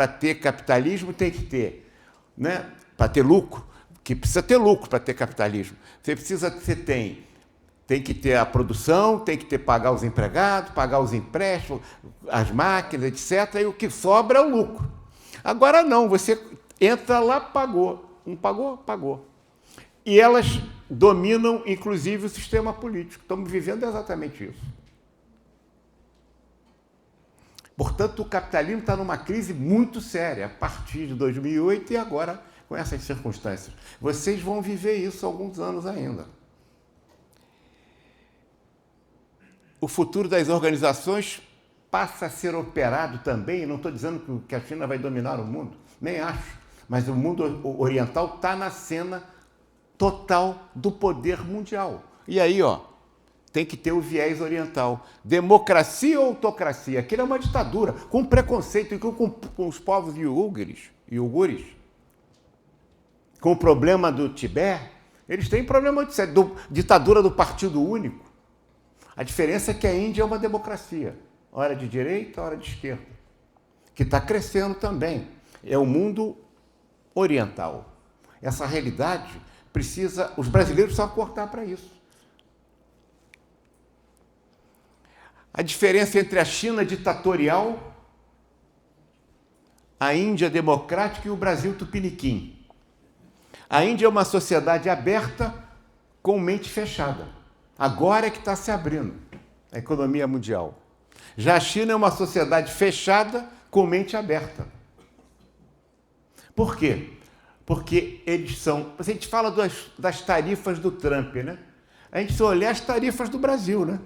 ter capitalismo, tem que ter, né? Para ter lucro, que precisa ter lucro para ter capitalismo. Você tem que ter a produção, tem que pagar os empregados, pagar os empréstimos, as máquinas, etc. E o que sobra é o lucro. Agora não, você entra lá, pagou. Não pagou? Pagou. E elas dominam, inclusive, o sistema político. Estamos vivendo exatamente isso. Portanto, o capitalismo está numa crise muito séria, a partir de 2008 e agora com essas circunstâncias. Vocês vão viver isso há alguns anos ainda. O futuro das organizações passa a ser operado também, não estou dizendo que a China vai dominar o mundo, nem acho, mas o mundo oriental está na cena total do poder mundial. E aí, tem que ter o viés oriental. Democracia ou autocracia? Aquilo é uma ditadura, com preconceito, com os povos iugures, com o problema do Tibete. Eles têm problema de ditadura do partido único. A diferença é que a Índia é uma democracia, hora de direita, hora de esquerda, que está crescendo também. É o mundo oriental. Essa realidade os brasileiros precisam acordar para isso. A diferença entre a China ditatorial, a Índia democrática e o Brasil tupiniquim. A Índia é uma sociedade aberta com mente fechada. Agora é que está se abrindo a economia mundial. Já a China é uma sociedade fechada com mente aberta. Por quê? Porque eles são... A gente fala das tarifas do Trump, né? A gente só olhar as tarifas do Brasil, né?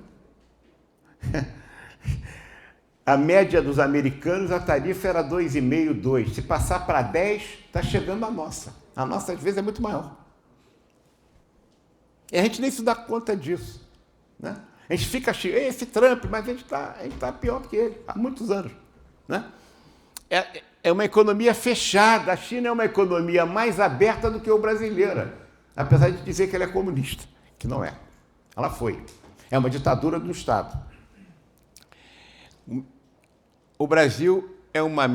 A média dos americanos, a tarifa era 2,5, 2. Se passar para 10, está chegando a nossa. A nossa, às vezes, é muito maior. E a gente nem se dá conta disso. Né? A gente fica achando, esse Trump, mas a gente tá pior que ele, há muitos anos. Né? É uma economia fechada. A China é uma economia mais aberta do que o brasileira, apesar de dizer que ela é comunista, que não é. Ela foi. É uma ditadura do Estado. O Brasil é uma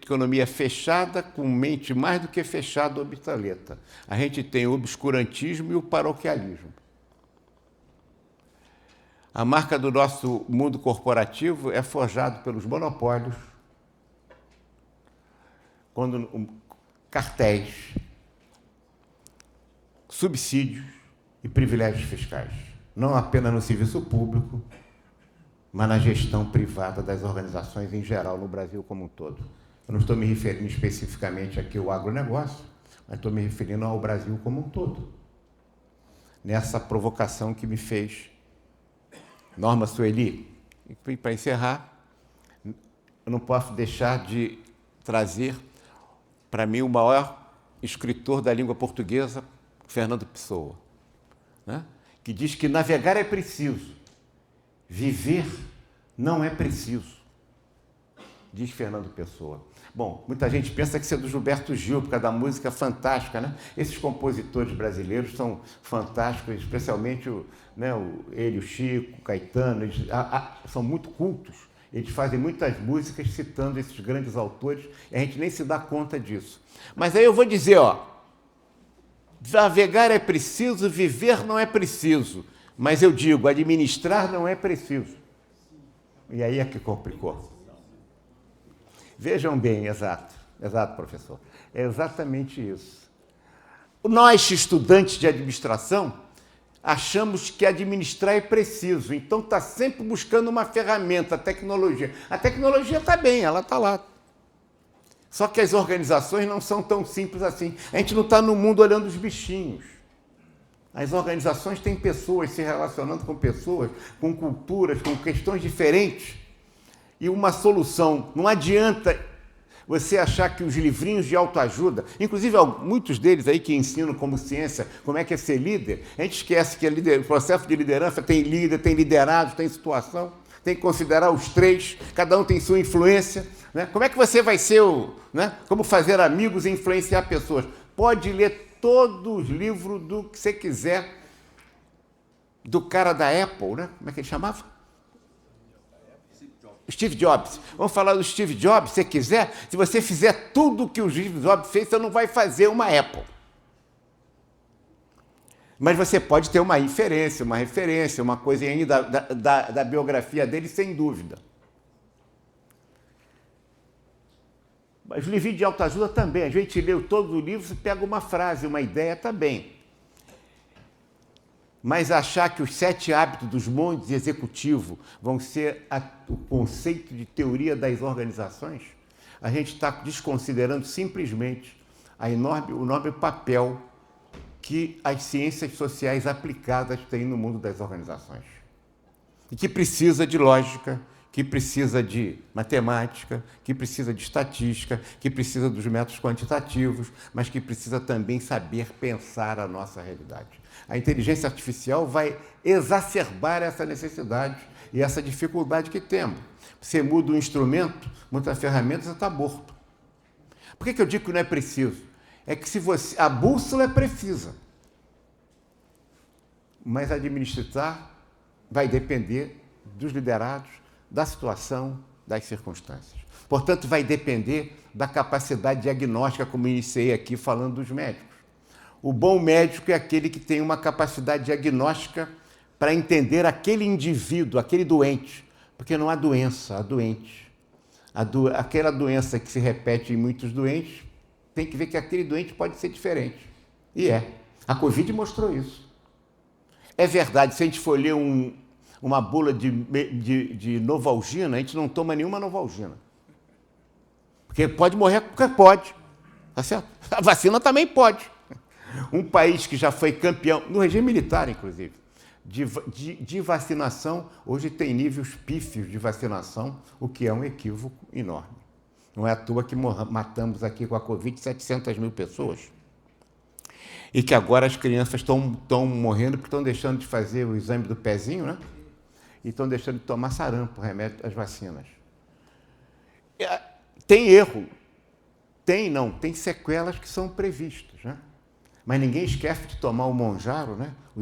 economia fechada, com mente mais do que fechada, obsoleta. A gente tem o obscurantismo e o paroquialismo. A marca do nosso mundo corporativo é forjado pelos monopólios, cartéis, subsídios e privilégios fiscais. Não apenas no serviço público, mas na gestão privada das organizações em geral, no Brasil como um todo. Eu não estou me referindo especificamente aqui ao agronegócio, mas estou me referindo ao Brasil como um todo. Nessa provocação que me fez Norma Sueli. E para encerrar, eu não posso deixar de trazer, para mim, o maior escritor da língua portuguesa, Fernando Pessoa, né? Que diz que navegar é preciso, viver não é preciso, diz Fernando Pessoa. Bom, muita gente pensa que isso é do Gilberto Gil, por causa da música fantástica, né? Esses compositores brasileiros são fantásticos, especialmente ele, o Chico, o Caetano, eles são muito cultos Eles fazem muitas músicas citando esses grandes autores e a gente nem se dá conta disso. Mas aí eu vou dizer, ó, navegar é preciso, viver não é preciso. Mas eu digo, administrar não é preciso. E aí é que complicou. Vejam bem, exato, professor. É exatamente isso. Nós, estudantes de administração, achamos que administrar é preciso, então está sempre buscando uma ferramenta, a tecnologia. A tecnologia está bem, ela está lá. Só que as organizações não são tão simples assim. A gente não está no mundo olhando os bichinhos. As organizações têm pessoas se relacionando com pessoas, com culturas, com questões diferentes. E uma solução, não adianta você achar que os livrinhos de autoajuda, inclusive muitos deles aí que ensinam como ciência, como é que é ser líder, a gente esquece que o processo de liderança tem líder, tem liderado, tem situação, tem que considerar os três, cada um tem sua influência. Né? Como é que você vai ser como fazer amigos e influenciar pessoas? Pode ler todos os livros do que você quiser, do cara da Apple, né? Como é que ele chamava? Steve Jobs. Vamos falar do Steve Jobs, se você quiser. Se você fizer tudo o que o Steve Jobs fez, você não vai fazer uma Apple. Mas você pode ter uma referência, uma coisa aí da biografia dele, sem dúvida. Mas o livro de autoajuda também. A gente lê todo o livro, você pega uma frase, uma ideia também. Mas achar que os 7 hábitos dos monges executivos vão ser o conceito de teoria das organizações, a gente está desconsiderando simplesmente o enorme papel que as ciências sociais aplicadas têm no mundo das organizações. E que precisa de lógica, que precisa de matemática, que precisa de estatística, que precisa dos métodos quantitativos, mas que precisa também saber pensar a nossa realidade. A inteligência artificial vai exacerbar essa necessidade e essa dificuldade que temos. Você muda um instrumento, muda a ferramenta, você está morto. Por que eu digo que não é preciso? É que a bússola é precisa, mas administrar vai depender dos liderados, da situação, das circunstâncias. Portanto, vai depender da capacidade diagnóstica, como iniciei aqui falando dos médicos. O bom médico é aquele que tem uma capacidade diagnóstica para entender aquele indivíduo, aquele doente, porque não há doença, há doente. Aquela doença que se repete em muitos doentes, tem que ver que aquele doente pode ser diferente. E é. A Covid mostrou isso. É verdade, se a gente for ler uma bula de Novalgina, a gente não toma nenhuma Novalgina. Porque pode morrer, porque pode. Tá certo? A vacina também pode. Um país que já foi campeão, no regime militar, inclusive, de vacinação, hoje tem níveis pífios de vacinação, o que é um equívoco enorme. Não é à toa que matamos aqui com a Covid 700 mil pessoas. E que agora as crianças estão morrendo porque estão deixando de fazer o exame do pezinho, né? E estão deixando de tomar sarampo, remédio às vacinas. Tem erro. Tem sequelas que são previstas, né? Mas ninguém esquece de tomar o Monjaro, né? O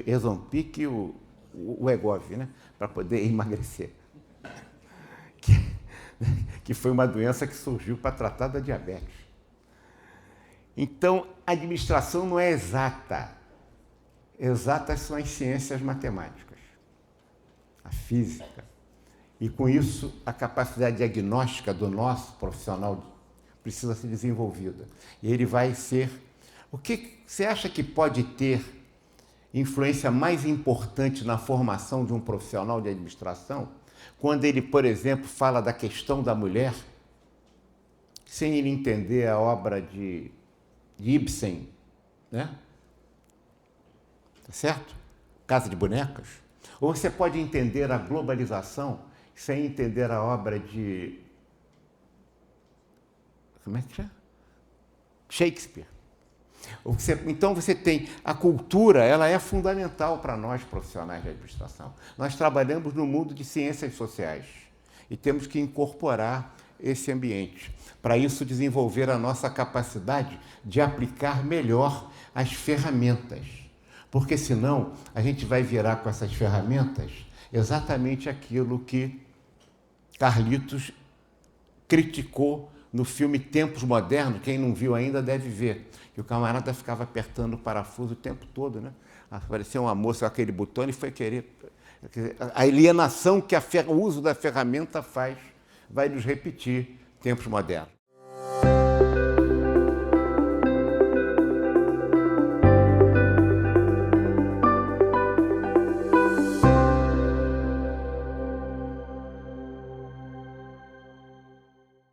Ezompic e o Wegovy, né? Para poder emagrecer. Que foi uma doença que surgiu para tratar da diabetes. Então, a administração não é exata. Exatas são as ciências matemáticas, a física. E, com isso, a capacidade diagnóstica do nosso profissional precisa ser desenvolvida. E ele vai ser... O que você acha que pode ter influência mais importante na formação de um profissional de administração, quando ele, por exemplo, fala da questão da mulher, sem ele entender a obra de Ibsen, né? Tá certo? Casa de Bonecas. Ou você pode entender a globalização sem entender a obra de... Como é que é? Shakespeare. Então você tem a cultura, ela é fundamental para nós profissionais de administração. Nós trabalhamos no mundo de ciências sociais e temos que incorporar esse ambiente. Para isso, desenvolver a nossa capacidade de aplicar melhor as ferramentas. Porque senão a gente vai virar com essas ferramentas exatamente aquilo que Carlitos criticou no filme Tempos Modernos, quem não viu ainda deve ver, que o camarada ficava apertando o parafuso o tempo todo, né? Apareceu uma moça com aquele botão e foi querer... A alienação que o uso da ferramenta faz vai nos repetir Tempos Modernos.